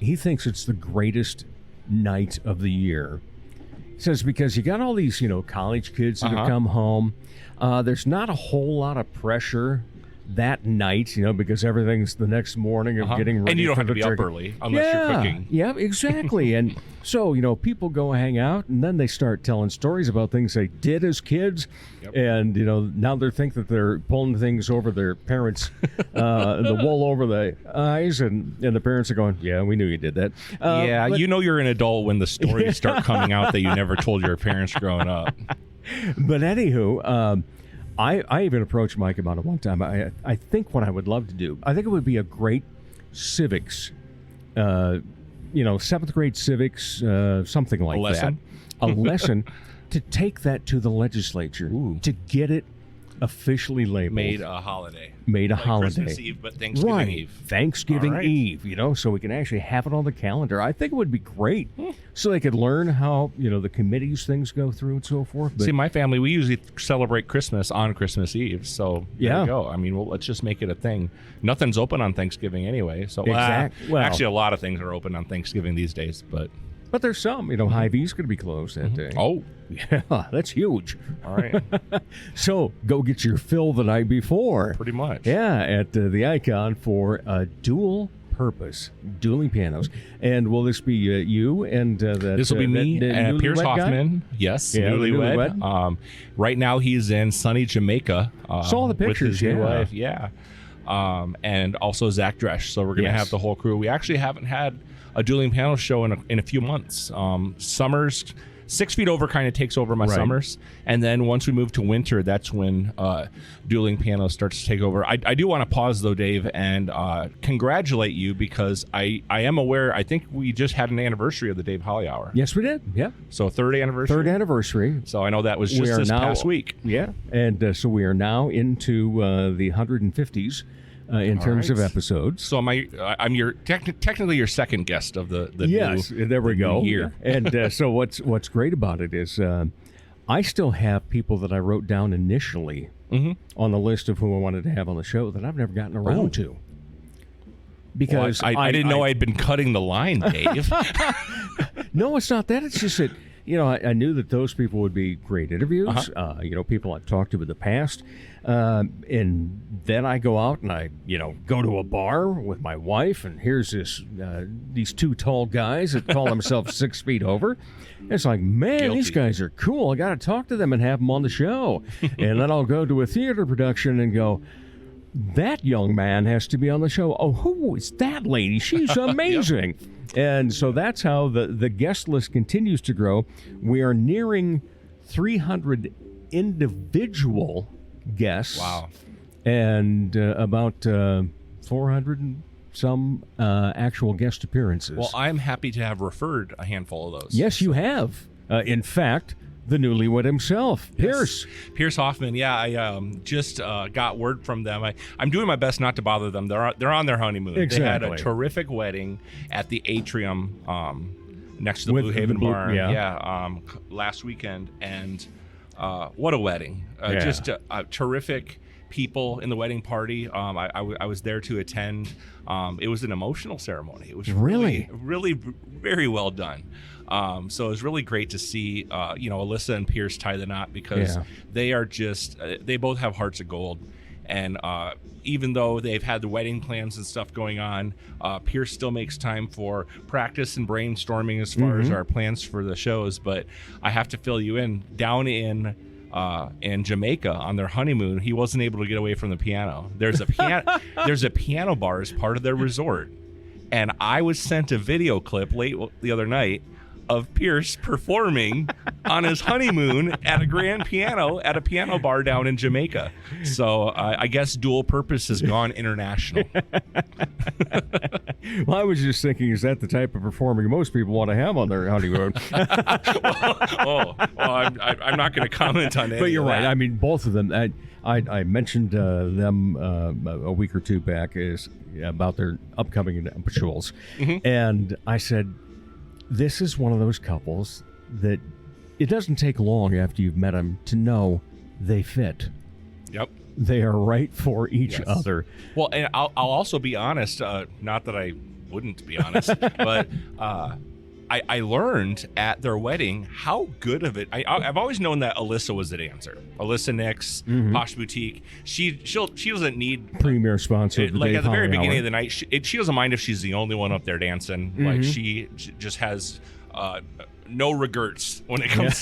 he thinks it's the greatest night of the year. He says because you got all these, college kids that have come home. There's not a whole lot of pressure that night, because everything's the next morning of getting ready. And you don't for have to the be turkey. up early unless you're cooking. Yeah, exactly. And so, people go hang out, and then they start telling stories about things they did as kids. Yep. And, now they think that they're pulling things over their parents, the wool over the eyes, and the parents are going, yeah, we knew you did that. But you're an adult when the stories start coming out that you never told your parents growing up. But anywho, I even approached Mike about it one time. I think what I would love to do, I think it would be a great civics, 7th grade civics, something like that. A lesson to take that to the legislature, to get it officially labeled. Made a holiday. Like holiday. Christmas Eve, but Thanksgiving Eve. Thanksgiving Eve, so we can actually have it on the calendar. I think it would be great. So they could learn how, the committees things go through and so forth. But see, my family, we usually celebrate Christmas on Christmas Eve. So there you go. I mean, let's just make it a thing. Nothing's open on Thanksgiving anyway. So Exactly. actually, a lot of things are open on Thanksgiving these days, but But there's some. Hy-Vee's going to be closed that day. Oh, Yeah, that's huge. all right. So go get your fill the night before. Pretty much. Yeah, at the Icon for Duel Purpose, dueling pianos. And will this be you and that? This will be me and Pierce Hoffman. Guy? Yes, Yeah, newlywed. Right now he's in sunny Jamaica. Saw the pictures, with his new wife. Yeah. And also Zach Dresch. So we're going to have the whole crew. We actually haven't had a dueling piano show in a few months. Summers, 6 feet over kind of takes over my summers. And then once we move to winter, that's when dueling piano starts to take over. I do want to pause, though, Dave, and congratulate you because I am aware, I think we just had an anniversary of the Dave Holly Hour. Yes, we did. Yeah. So third anniversary? Third anniversary. So I know that was just this past week. Yeah. And so we are now into the 150s. In terms of episodes. So I'm your technically your second guest of the yes, new, there we go. Year. And so what's great about it is I still have people that I wrote down initially on the list of who I wanted to have on the show that I've never gotten around to. Because I didn't know I'd been cutting the line, Dave. No, it's not that. It's just that I knew that those people would be great interviews. People I've talked to in the past. And then I go out and I, go to a bar with my wife, and here's these two tall guys that call themselves 6 feet over. And it's like, man, these guys are cool. I got to talk to them and have them on the show. And then I'll go to a theater production and go, that young man has to be on the show. Oh, who is that lady? She's amazing. And so that's how the guest list continues to grow. We are nearing 300 individual guests. Wow. And about 400 and some actual guest appearances. Well, I'm happy to have referred a handful of those. Yes, you have. In fact, the newlywed himself, Pierce. Yes. Pierce Hoffman. Yeah, I just got word from them. I'm doing my best not to bother them. They're on their honeymoon. Exactly. They had a terrific wedding at the atrium next to the Blue Haven Barn. Last weekend, and what a wedding! Just terrific people in the wedding party. I was there to attend. It was an emotional ceremony. It was really very well done. So it was really great to see, Alyssa and Pierce tie the knot because they are they both have hearts of gold. And even though they've had the wedding plans and stuff going on, Pierce still makes time for practice and brainstorming as far as our plans for the shows. But I have to fill you in. Down in Jamaica on their honeymoon, he wasn't able to get away from the piano. There's a piano bar as part of their resort. And I was sent a video clip late the other night of Pierce performing on his honeymoon at a grand piano at a piano bar down in Jamaica. So I guess Duel Purpose has gone international. Well, I was just thinking, is that the type of performing most people want to have on their honeymoon? I'm not going to comment on it. But you're right. I mean, both of them. I mentioned them a week or two back about their upcoming nuptials, and I said, this is one of those couples that it doesn't take long after you've met them to know they fit. Yep. They are right for each other. Well, and I'll also be honest, not that I wouldn't be honest, but I learned at their wedding how good of it. I've always known that Alyssa was the dancer. Alyssa Nix, Posh Boutique. She doesn't need premier sponsor. Like at the very beginning of the night, she doesn't mind if she's the only one up there dancing. Like she just has no regrets when it comes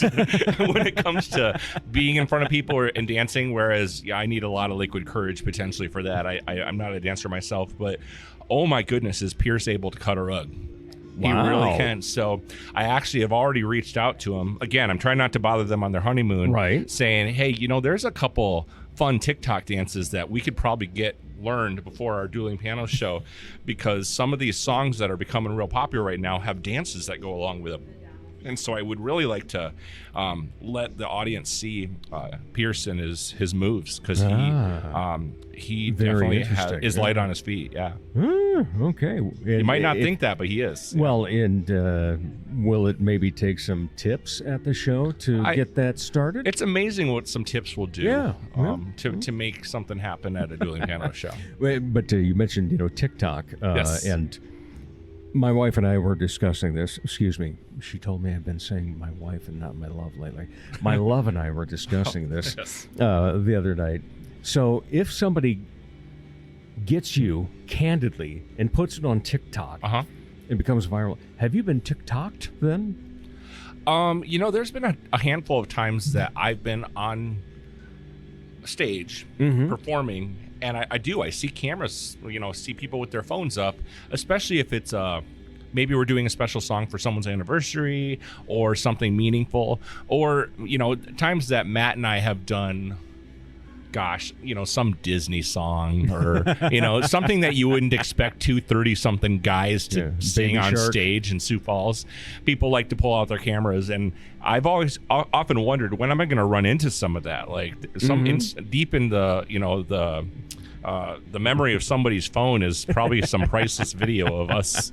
to being in front of people and dancing. Whereas I need a lot of liquid courage potentially for that. I'm not a dancer myself, but oh my goodness, is Pierce able to cut a rug? He really can. So I actually have already reached out to him. Again, I'm trying not to bother them on their honeymoon. Right. Saying, hey, there's a couple fun TikTok dances that we could probably get learned before our dueling piano show, because some of these songs that are becoming real popular right now have dances that go along with them. And so I would really like to let the audience see Pierce and his moves, because he definitely is light on his feet. Yeah. Okay. You might not think that, but he is. Well, and will it maybe take some tips at the show to get that started? It's amazing what some tips will do to make something happen at a dueling piano show. But you mentioned, TikTok, yes. and My wife and I were discussing this. Excuse me. She told me I've been saying my wife and not my love lately. My love and I were discussing this the other night. So if somebody gets you candidly and puts it on TikTok, it becomes viral. Have you been TikToked then? There's been a handful of times that I've been on stage performing, and I see cameras, see people with their phones up, especially if it's maybe we're doing a special song for someone's anniversary or something meaningful, or times that Matt and I have done, some Disney song or something that you wouldn't expect two 30-something guys to sing on stage in Sioux Falls. People like to pull out their cameras, and I've always often wondered, when am I going to run into some of that, like deep in the memory of somebody's phone is probably some priceless video of us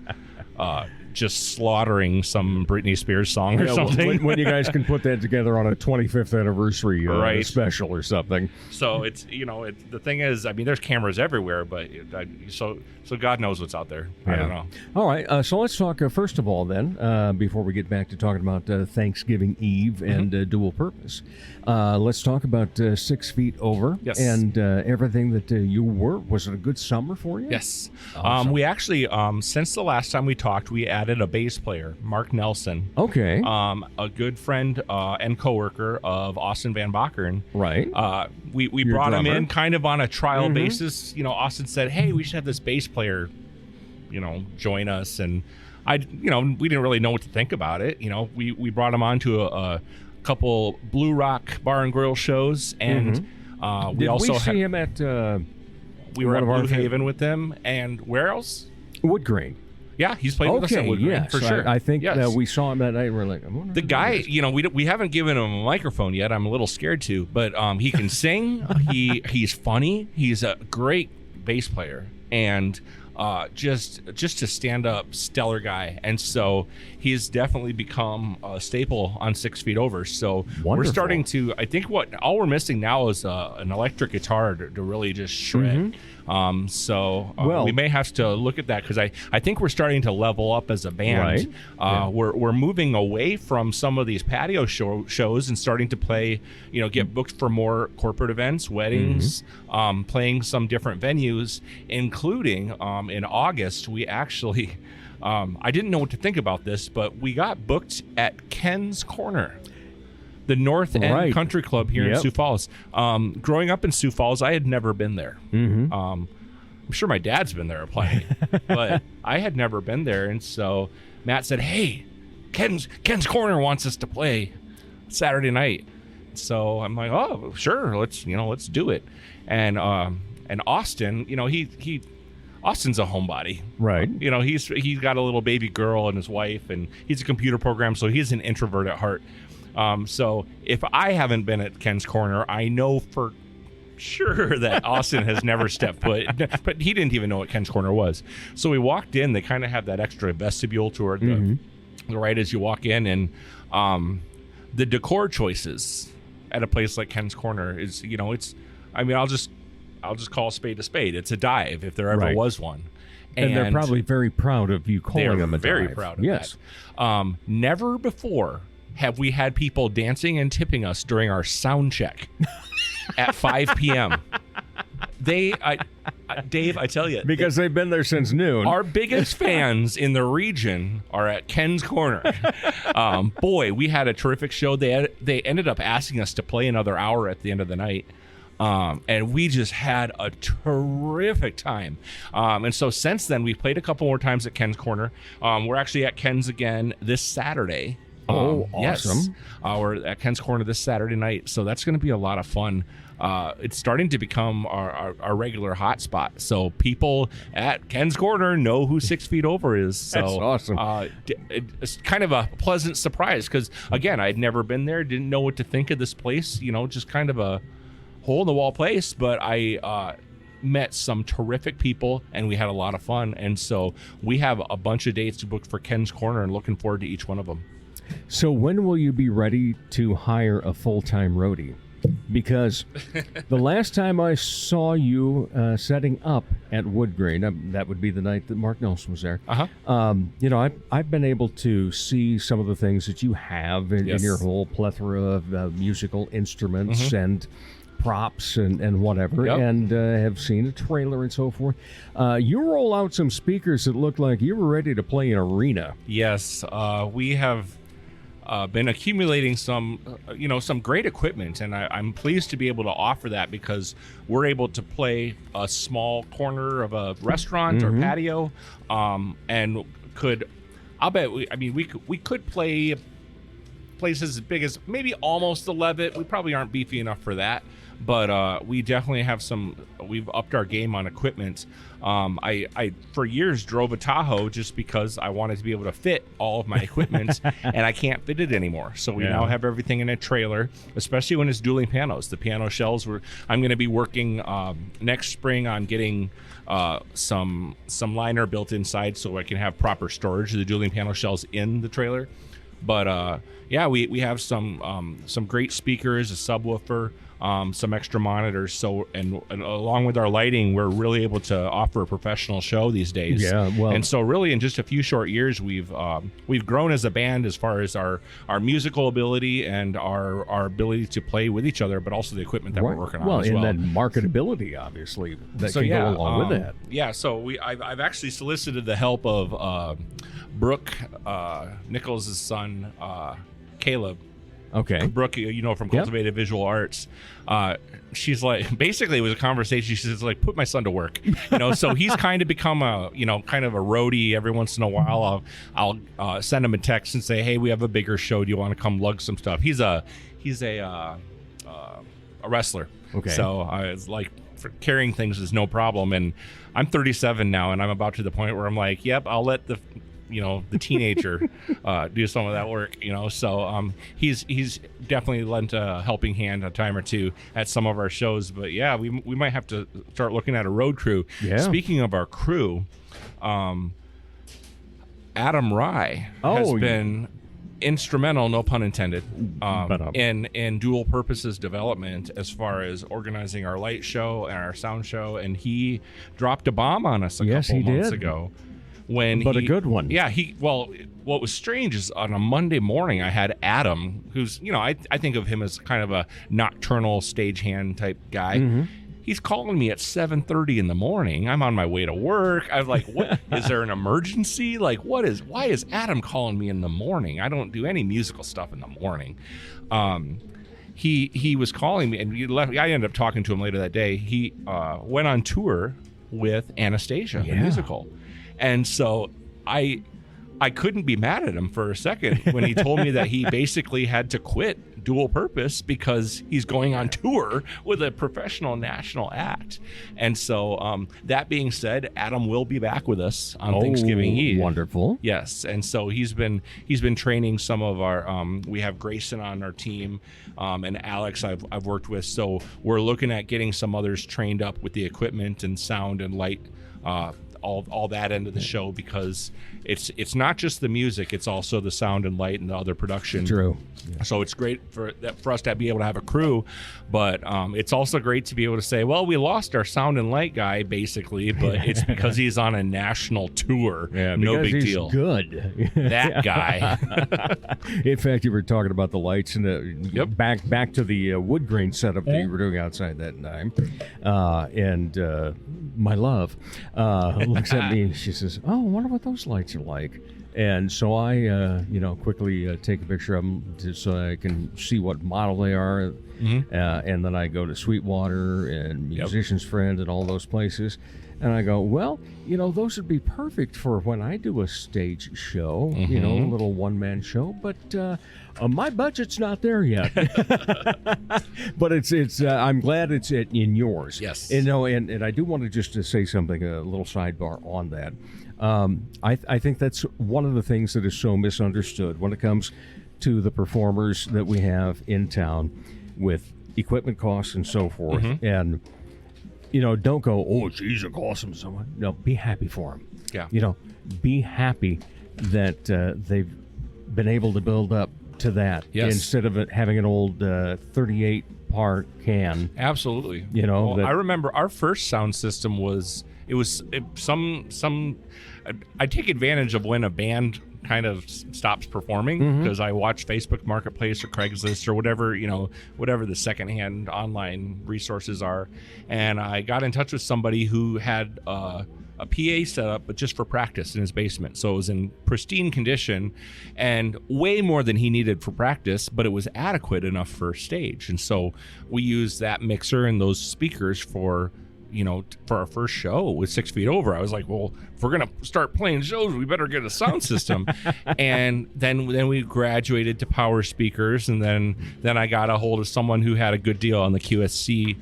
just slaughtering some Britney Spears song or something. When you guys can put that together on a 25th anniversary special or something. So it's the thing is, there's cameras everywhere, but so God knows what's out there. I don't know. All right, so let's talk first of all then, before we get back to talking about Thanksgiving Eve and Duel Purpose. Let's talk about 6 Feet Over and everything that you were. Was it a good summer for you? Yes. Awesome. We actually, since the last time we talked, we added a bass player, Mark Nelson. Okay. A good friend and coworker of Austin Van Bakern. Right. We brought him in kind of on a trial basis. Austin said, "Hey, we should have this bass player, join us." And we didn't really know what to think about it. We brought him on to a couple Blue Rock Bar and Grill shows, and we also see him at. We were at Blue Haven with him, and where else? Wood Grain. Yeah, he's played with us at Wood Grain, for sure. I think we saw him that night, and we're like, the guy, we haven't given him a microphone yet. I'm a little scared to, but he can sing. He's funny. He's a great bass player, and just a stand-up stellar guy. And so he's definitely become a staple on 6 Feet Over. So we're starting to, I think all we're missing now is an electric guitar to really just shred. We may have to look at that, because I think we're starting to level up as a band. Right. We're moving away from some of these patio shows and starting to play, get booked for more corporate events, weddings, playing some different venues, including in August, we actually, I didn't know what to think about this, but we got booked at Ken's Corner, the North End Country Club here in Sioux Falls. Growing up in Sioux Falls, I had never been there. I'm sure my dad's been there plenty, but I had never been there. And so Matt said, "Hey, Ken's Corner wants us to play Saturday night." So I'm like, "Oh, sure, let's do it." And Austin, Austin's a homebody, right? He's got a little baby girl and his wife, and he's a computer programmer, so he's an introvert at heart. So if I haven't been at Ken's Corner, I know for sure that Austin has never stepped foot, but he didn't even know what Ken's Corner was. So we walked in. They kind of have that extra vestibule toward the right as you walk in, and the decor choices at a place like Ken's Corner is, I'll just call a spade. It's a dive, if there ever was one. And they're probably very proud of you calling them a dive. They're very proud of that. Never before have we had people dancing and tipping us during our sound check at 5 p.m. Dave, I tell you. Because they've been there since noon. Our biggest fans in the region are at Ken's Corner. Boy, we had a terrific show. They ended up asking us to play another hour at the end of the night. And we just had a terrific time. And so since then, we've played a couple more times at Ken's Corner. We're actually at Ken's again this Saturday. Awesome. Yes. We're at Ken's Corner this Saturday night. So that's going to be a lot of fun. It's starting to become our regular hotspot. So people at Ken's Corner know who 6 Feet Over is. So, that's awesome. It's kind of a pleasant surprise because, again, I'd never been there, didn't know what to think of this place. Just kind of a hole-in-the-wall place. But I met some terrific people, and we had a lot of fun. And so we have a bunch of dates booked for Ken's Corner and looking forward to each one of them. So when will you be ready to hire a full-time roadie? because the last time I saw you setting up at Wood Green, that would be the night that Mark Nelson was there. I've been able to see some of the things that you have in your whole plethora of musical instruments and props and whatever, and have seen a trailer and so forth. You roll out some speakers that look like you were ready to play an arena. Yes, we have been accumulating some great equipment, and I'm pleased to be able to offer that because we're able to play a small corner of a restaurant or patio, and we could play places as big as maybe almost the Levitt. We probably aren't beefy enough for that, but we definitely have we've upped our game on equipment. I for years drove a Tahoe just because I wanted to be able to fit all of my equipment, and I can't fit it anymore. So we now have everything in a trailer, especially when it's dueling pianos. The piano shelves I'm going to be working next spring on getting some liner built inside so I can have proper storage of the dueling piano shelves in the trailer. But we have some great speakers, a subwoofer, some extra monitors. So and along with our lighting, we're really able to offer a professional show these days. Yeah, well, and so really in just a few short years, we've grown as a band as far as our musical ability and our ability to play with each other, but also the equipment that we're working on. And then marketability, obviously, that can go along with that. Yeah, so I've actually solicited the help of Brooke Nichols' son, Caleb. Okay. Brooke, from Cultivated Visual Arts. She's like, basically it was a conversation. She says, like, put my son to work. So he's kind of become kind of a roadie every once in a while. I'll send him a text and say, hey, we have a bigger show. Do you want to come lug some stuff? He's a wrestler. Okay. So it's like, for carrying things is no problem. And I'm 37 now, and I'm about to the point where I'm like, yep, I'll let the teenager do some of that work, so he's definitely lent a helping hand a time or two at some of our shows. But we might have to start looking at a road crew. Speaking of our crew, Adam Rye has been instrumental, no pun intended, in Duel Purpose's development as far as organizing our light show and our sound show, and he dropped a bomb on us a couple months ago. A good one. Yeah, what was strange is on a Monday morning, I had Adam, who's, I think of him as kind of a nocturnal stagehand type guy. Mm-hmm. He's calling me at 7:30 in the morning. I'm on my way to work. I'm like, what? Is there an emergency? Like, why is Adam calling me in the morning? I don't do any musical stuff in the morning. He was calling me, and I ended up talking to him later that day. He went on tour with Anastasia, the musical. And so I couldn't be mad at him for a second when he told me that he basically had to quit Duel Purpose because he's going on tour with a professional national act. And so that being said, Adam will be back with us on Thanksgiving Eve. Wonderful. Yes. And so he's been training some of our we have Grayson on our team, and Alex I've worked with. So we're looking at getting some others trained up with the equipment and sound and light, all that end of the show, because it's not just the music, it's also the sound and light and the other production. True. Yeah. So it's great for us to be able to have a crew, but it's also great to be able to say, well, we lost our sound and light guy basically, but it's because he's on a national tour. Yeah, no big he's deal. Good. That guy. In fact, you were talking about the lights and back to the wood grain setup that you were doing outside that time, and my love looks at me and she says, "Oh, I wonder what those lights are like." And so I, quickly take a picture of them so I can see what model they are. Mm-hmm. And then I go to Sweetwater and Musician's Friend and all those places. And I go, well, those would be perfect for when I do a stage show, a little one-man show. But my budget's not there yet. But it's I'm glad it's in yours. Yes. And I do want to just say something, a little sidebar on that. I think that's one of the things that is so misunderstood when it comes to the performers that we have in town with equipment costs and so forth. Mm-hmm. And, don't go, oh, geez, it costs them so much. No, be happy for them. Yeah. Be happy that they've been able to build up to that instead of having an old 38 ballpark can. Absolutely. You know, well, I remember our first sound system was I take advantage of when a band kind of stops performing because I watch Facebook Marketplace or Craigslist or whatever the secondhand online resources are, and I got in touch with somebody who had a PA set up, but just for practice in his basement. So it was in pristine condition and way more than he needed for practice, but it was adequate enough for stage. And so we used that mixer and those speakers for our first show with 6 Feet Over. I was like, well, if we're going to start playing shows, we better get a sound system. And then we graduated to power speakers. And then I got a hold of someone who had a good deal on the QSC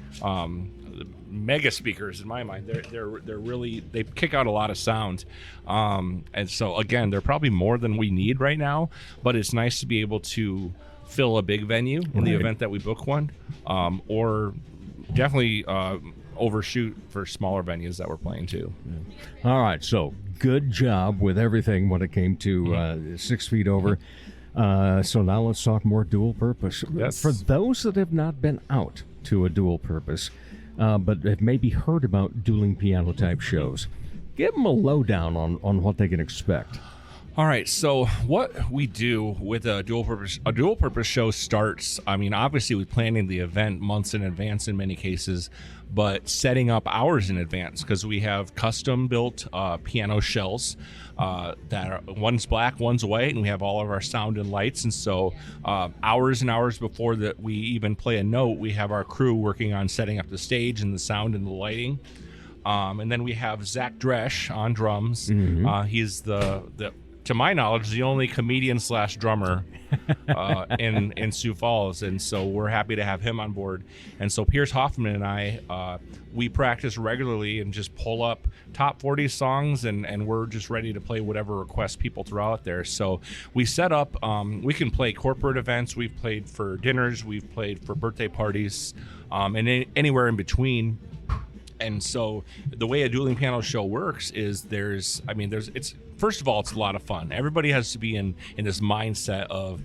mega speakers. In my mind, they're really, they kick out a lot of sound. And so again, they're probably more than we need right now, but it's nice to be able to fill a big venue in the event that we book one, or definitely overshoot for smaller venues that we're playing too. All right, so good job with everything when it came to 6 Feet Over. So now let's talk more Duel Purpose. Yes. For those that have not been out to a Duel Purpose, but have maybe heard about dueling piano type shows, give them a lowdown on what they can expect. All right, so what we do with a dual purpose show starts, obviously with planning the event months in advance in many cases, but setting up hours in advance because we have custom built piano shells that are, one's black, one's white, and we have all of our sound and lights. And so hours and hours before that we even play a note, we have our crew working on setting up the stage and the sound and the lighting. And then we have Zach Dresch on drums. He's the to my knowledge, the only comedian / drummer in Sioux Falls, and so we're happy to have him on board. And so Pierce Hoffman and I, we practice regularly and just pull up top 40 songs, and we're just ready to play whatever requests people throw out there. So we set up, we can play corporate events, we've played for dinners, we've played for birthday parties, and anywhere in between. And so the way a dueling piano show works is it's first of all, it's a lot of fun. Everybody has to be in this mindset of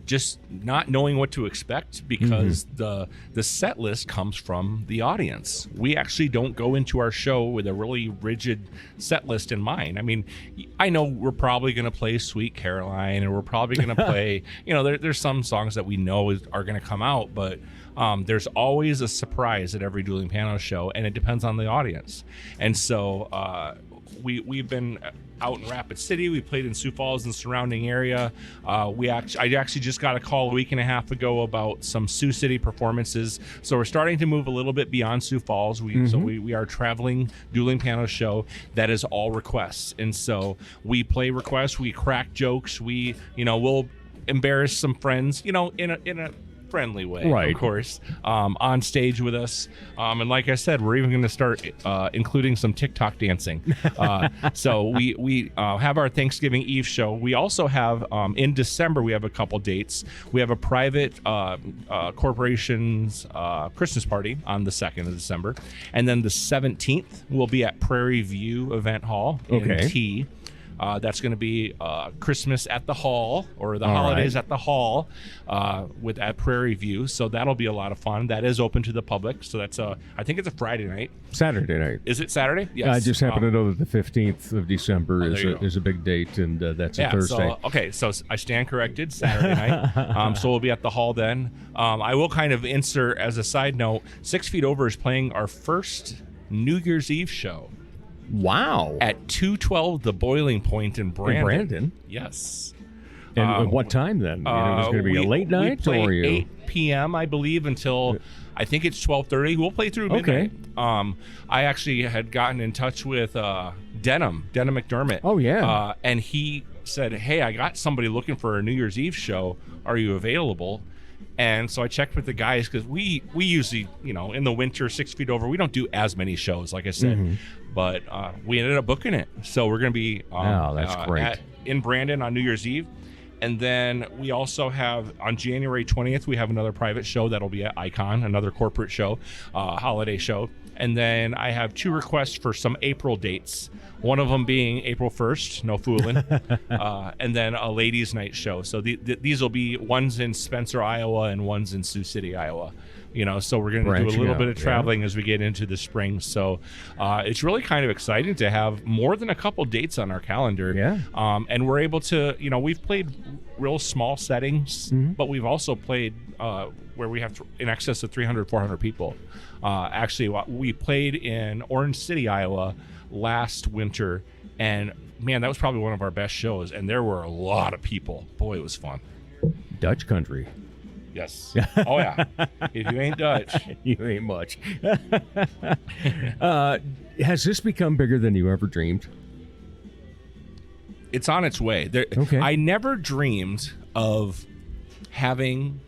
just not knowing what to expect because the set list comes from the audience. We actually don't go into our show with a really rigid set list in mind. I know we're probably going to play Sweet Caroline, and we're probably going to play, there's some songs that we know are going to come out, but there's always a surprise at every dueling piano show, and it depends on the audience. And so we've been out in Rapid City. We played in Sioux Falls and surrounding area. I actually just got a call a week and a half ago about some Sioux City performances. So we're starting to move a little bit beyond Sioux Falls. So we are a traveling dueling piano show that is all requests. And so we play requests, we crack jokes, we'll embarrass some friends, in a friendly way, right, of course, on stage with us. And like I said, we're even going to start including some TikTok dancing. So we have our Thanksgiving Eve show. We also have, in December, we have a couple dates. We have a private corporation's Christmas party on the 2nd of December. And then the 17th, we'll be at Prairie View Event Hall in T. That's going to be Christmas at the Hall, or the holidays at the Hall, at Prairie View. So that'll be a lot of fun. That is open to the public. So that's I think it's a Friday night. Saturday night. Is it Saturday? Yes. I just happen to know that the 15th of December is a big date, and that's a Thursday. So I stand corrected. Saturday night. So we'll be at the Hall then. I will kind of insert as a side note, 6 Feet Over is playing our first New Year's Eve show. Wow. At 212 The Boiling Point in Brandon. In Brandon? Yes. And what time then? Is it going to be a late night? We play or 8 p.m., I believe, until I think it's 12:30. We'll play through midnight. I actually had gotten in touch with Denham McDermott. Oh, yeah. And he said, hey, I got somebody looking for a New Year's Eve show. Are you available? And so I checked with the guys because we usually, in the winter, 6 Feet Over, we don't do as many shows, like I said. But we ended up booking it. So we're going to be that's great. In Brandon on New Year's Eve. And then we also have, on January 20th, we have another private show that'll be at Icon, another corporate show, holiday show. And then I have 2 requests for some April dates. One of them being April 1st, no fooling, and then a ladies' night show. So these will be one's in Spencer, Iowa, and one's in Sioux City, Iowa. So we're going to do a Branching little out, bit of yeah. traveling as we get into the spring. So it's really kind of exciting to have more than a couple dates on our calendar. Yeah. And we're able to, we've played real small settings, but we've also played where we have in excess of 300, 400 people. Actually, we played in Orange City, Iowa last winter, and man, that was probably one of our best shows, and there were a lot of people. Boy, it was fun. Dutch country. Yes. Oh, yeah. If you ain't Dutch. You ain't much. Has this become bigger than you ever dreamed? It's on its way. Okay. I never dreamed of having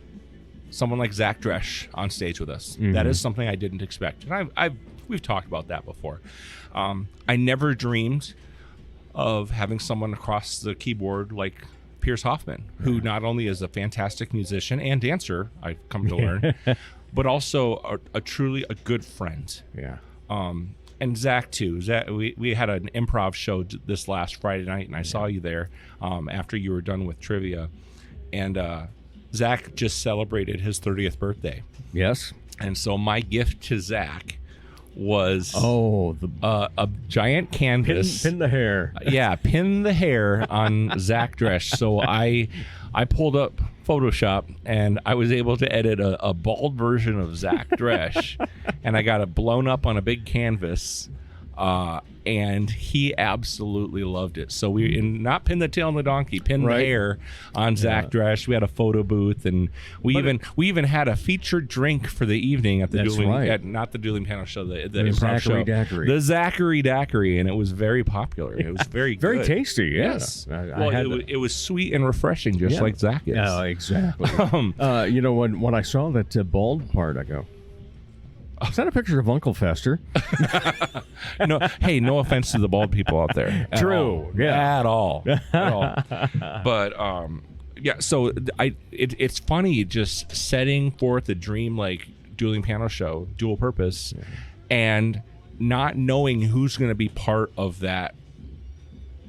someone like Zach Dresch on stage with us. That is something I didn't expect. And we've talked about that before. I never dreamed of having someone across the keyboard like Pierce Hoffman, who not only is a fantastic musician and dancer, I've come to learn, but also a truly a good friend. Yeah. And Zach too. Zach, we had an improv show this last Friday night, and I saw you there after you were done with trivia. And Zach just celebrated his 30th birthday. Yes. And so my gift to Zach was a giant canvas. pin the hair. Yeah, pin the hair on Zach Dresch. So I pulled up Photoshop and I was able to edit a bald version of Zach Dresch, and I got it blown up on a big canvas. And he absolutely loved it. So we not pin the tail on the donkey, pin the hair on Zach Dresch. We had a photo booth, and we even had a featured drink for the evening at the not the dueling panel show, the improv show, Daiquiri. the Zachary Daiquiri, and it was very popular. It was very very good. tasty. Yeah. Yes, it was sweet and refreshing, just like Zach is. Oh, exactly. When I saw that bald part, I go, is that a picture of Uncle Fester? No, hey, no offense to the bald people out there. True. At all. But yeah. So it's funny just setting forth a dream like dueling panel show, Duel Purpose, and not knowing who's going to be part of that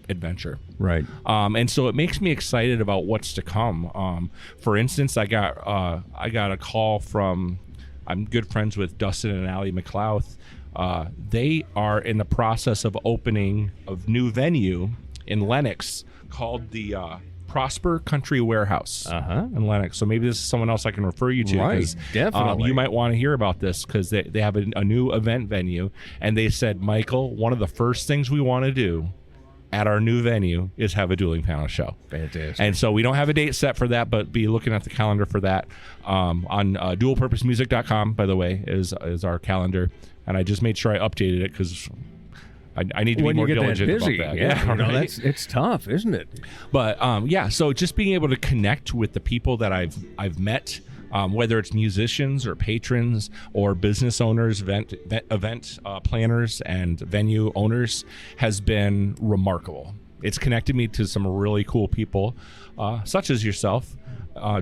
adventure. Right. And so it makes me excited about what's to come. For instance, I got a call from. I'm good friends with Dustin and Allie McLeod. They are in the process of opening a new venue in Lenox called the Prosper Country Warehouse in Lenox. So maybe this is someone else I can refer you to. Right, definitely. You might want to hear about this because they have a new event venue. And they said, Michael, one of the first things we want to do at our new venue is have a dueling panel show. Fantastic. And so we don't have a date set for that, but be looking at the calendar for that. On duelpurposemusic.com, by the way, is our calendar. And I just made sure I updated it because I need to be more diligent about that. Yeah, it's tough, isn't it? But so just being able to connect with the people that I've met, whether it's musicians or patrons or business owners, event planners and venue owners, has been remarkable. It's connected me to some really cool people, such as yourself,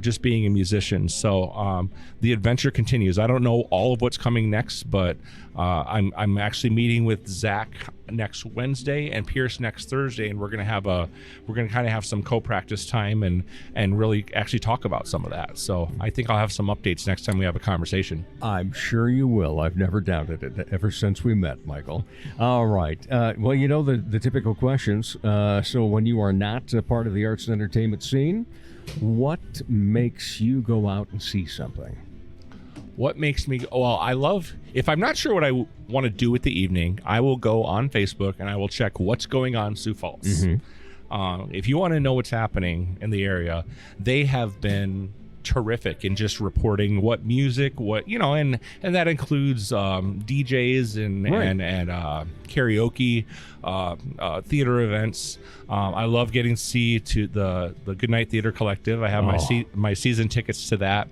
just being a musician. So the adventure continues. I don't know all of what's coming next, but I'm actually meeting with Zach next Wednesday and Pierce next Thursday, and we're gonna kind of have some co-practice time and really actually talk about some of that. So I think I'll have some updates next time we have a conversation. I'm sure you will. I've never doubted it ever since we met, Michael. All right. Well, the typical questions. So when you are not a part of the arts and entertainment scene, what makes you go out and see something? What makes me if I'm not sure what I want to do with the evening, I will go on Facebook and I will check what's going on in Sioux Falls. If you want to know what's happening in the area, they have been terrific in just reporting what music, and that includes DJs and karaoke, theater events. I love getting to see to the Goodnight Theater Collective. I have my season tickets to that.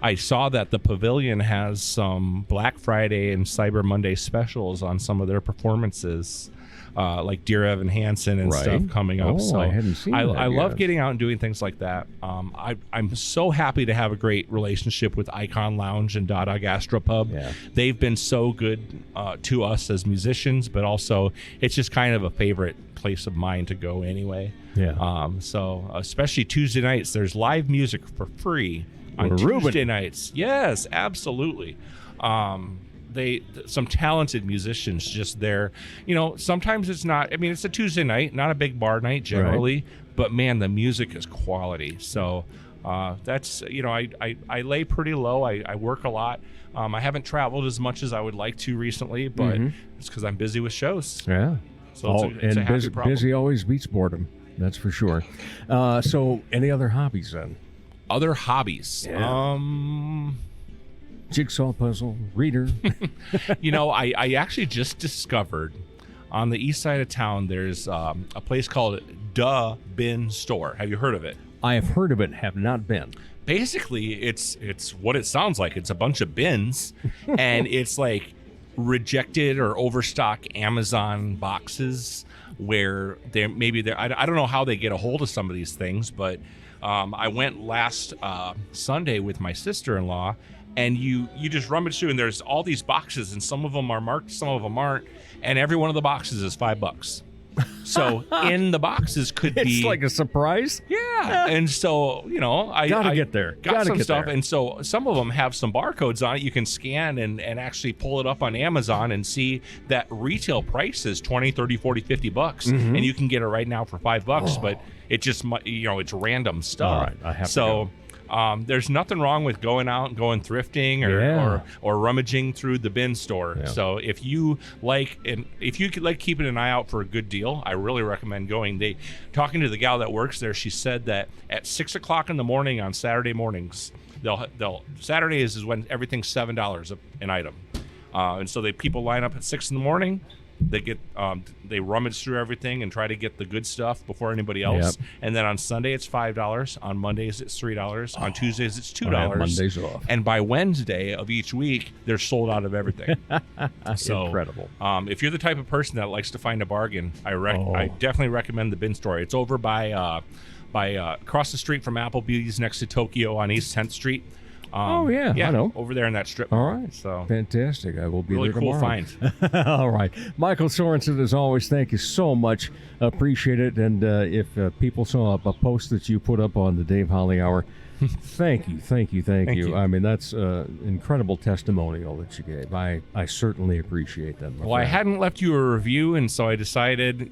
I saw that the Pavilion has some Black Friday and Cyber Monday specials on some of their performances, like Dear Evan Hansen and stuff coming up. So I hadn't seen that I love yet. getting out and doing things like that. I'm so happy to have a great relationship with Icon Lounge and Dada Gastropub. Yeah. They've been so good to us as musicians, but also it's just kind of a favorite place of mine to go anyway. Yeah. So especially Tuesday nights, there's live music for free on Ruben. Tuesday nights. Yes, absolutely. Some talented musicians just there. Sometimes it's not. I mean, it's a Tuesday night, not a big bar night generally, but man, the music is quality. So that's I lay pretty low. I work a lot. I haven't traveled as much as I would like to recently, but it's because I'm busy with shows. Yeah. So it's a happy problem. Busy always beats boredom. That's for sure. So any other hobbies then? Other hobbies. Yeah. Jigsaw puzzle, reader. I actually just discovered on the east side of town there's a place called Duh Bin Store. Have you heard of it? I have heard of it, have not been. Basically, it's what it sounds like. It's a bunch of bins, and it's like rejected or overstock Amazon boxes where they're I don't know how they get a hold of some of these things, but I went last Sunday with my sister-in-law, and you just rummage through, and there's all these boxes, and some of them are marked, some of them aren't, and every one of the boxes is $5. So in the boxes could be... It's like a surprise? Yeah. And so, I get there. Got some stuff. And so some of them have some barcodes on it. You can scan and actually pull it up on Amazon and see that retail price is $20, $30, $40, $50. And you can get it right now for $5, but it just, it's random stuff. All right, I have to go. There's nothing wrong with going out and going thrifting or rummaging through the bin store. Yeah. So if you like keeping an eye out for a good deal, I really recommend going. Talking to the gal that works there, she said that at 6 o'clock in the morning on Saturday mornings, Saturdays is when everything's $7 an item, and so people line up at 6 in the morning. They rummage through everything and try to get the good stuff before anybody else. Yep. And then on Sunday it's $5. On Mondays it's $3. On Tuesdays it's $2. I have Mondays off. And by Wednesday of each week they're sold out of everything. So incredible. If you're the type of person that likes to find a bargain, I definitely recommend the bin store. It's over by across the street from Applebee's next to Tokyo on East 10th Street. I know. Over there in that strip. All right. So fantastic. I will be really there cool tomorrow. Find. All right. Michael Sorenson, as always, thank you so much. Appreciate it. And if people saw a post that you put up on the Dave Holly Hour, thank you. I mean, that's incredible testimonial that you gave. I certainly appreciate that. Well, I hadn't left you a review, and so I decided,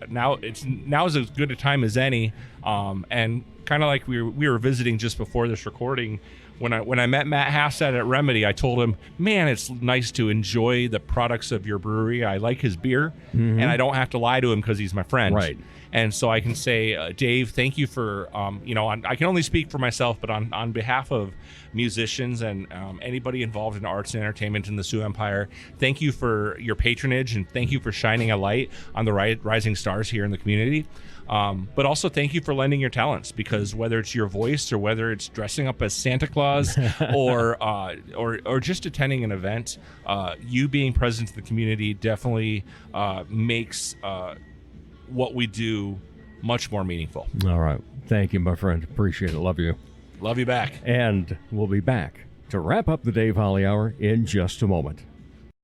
now's as good a time as any. And kind of like we were visiting just before this recording. When I met Matt Hassett at Remedy, I told him, man, it's nice to enjoy the products of your brewery. I like his beer, and I don't have to lie to him because he's my friend. Right. And so I can say, Dave, thank you for, I can only speak for myself, but on behalf of musicians and anybody involved in arts and entertainment in the Sioux Empire, thank you for your patronage, and thank you for shining a light on the rising stars here in the community. But also thank you for lending your talents, because whether it's your voice or whether it's dressing up as Santa Claus or just attending an event, you being present to the community definitely makes what we do much more meaningful. All right. Thank you, my friend. Appreciate it. Love you. Love you back. And we'll be back to wrap up the Dave Holly Hour in just a moment.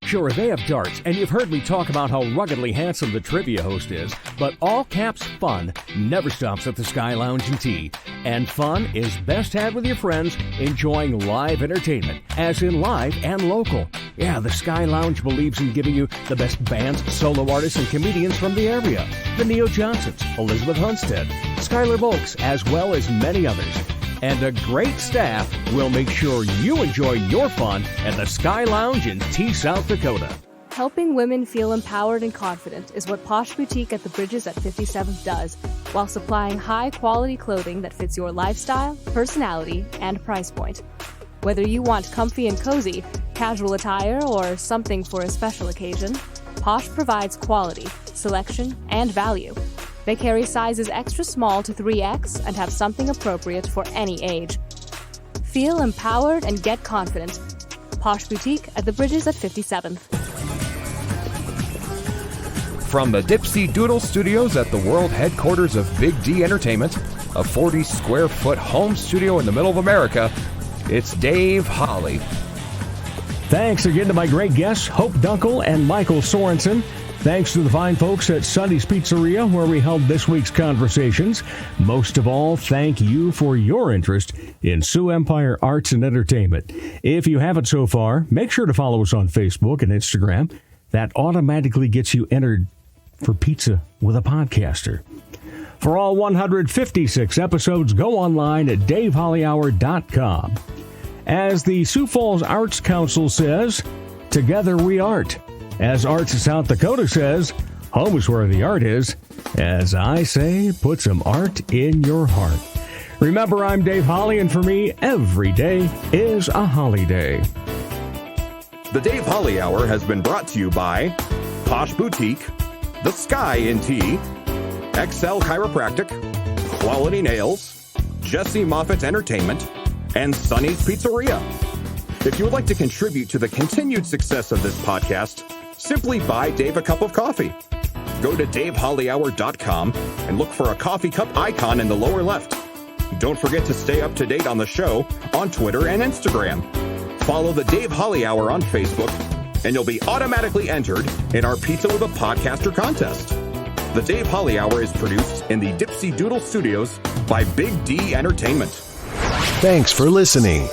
Sure, they have darts, and you've heard me talk about how ruggedly handsome the trivia host is, but all caps fun never stops at the Sky Lounge and Tea. And fun is best had with your friends enjoying live entertainment, as in live and local. Yeah, the Sky Lounge believes in giving you the best bands, solo artists, and comedians from the area. The Neo Johnsons, Elizabeth Hunstead, Skylar Volks, as well as many others. And a great staff will make sure you enjoy your fun at the Sky Lounge in Tea, South Dakota. Helping women feel empowered and confident is what Posh Boutique at the Bridges at 57th does, while supplying high-quality clothing that fits your lifestyle, personality, and price point. Whether you want comfy and cozy, casual attire, or something for a special occasion, Posh provides quality, selection, and value. They carry sizes extra small to 3X and have something appropriate for any age. Feel empowered and get confident. Posh Boutique at the Bridges at 57th. From the Dipsy Doodle Studios at the world headquarters of Big D Entertainment, a 40-square-foot home studio in the middle of America, it's Dave Holly. Thanks again to my great guests, Hope Dunkle and Michael Sorenson. Thanks to the fine folks at Sonny's Pizzeria, where we held this week's conversations. Most of all, thank you for your interest in Sioux Empire Arts and Entertainment. If you haven't so far, make sure to follow us on Facebook and Instagram. That automatically gets you entered for Pizza with a Podcaster. For all 156 episodes, go online at davehollyhour.com. As the Sioux Falls Arts Council says, together we art. As Arts South Dakota says, home is where the art is. As I say, put some art in your heart. Remember, I'm Dave Holly, and for me, every day is a holiday. The Dave Holly Hour has been brought to you by Posh Boutique, The Sky in Tea, XL Chiropractic, Quality Nails, Jesse Moffitt Entertainment, and Sonny's Pizzeria. If you would like to contribute to the continued success of this podcast, simply buy Dave a cup of coffee. Go to davehollyhour.com and look for a coffee cup icon in the lower left. Don't forget to stay up to date on the show on Twitter and Instagram. Follow the Dave Holly Hour on Facebook, and you'll be automatically entered in our Pizza with a Podcaster contest. The Dave Holly Hour is produced in the Dipsy Doodle Studios by Big D Entertainment. Thanks for listening.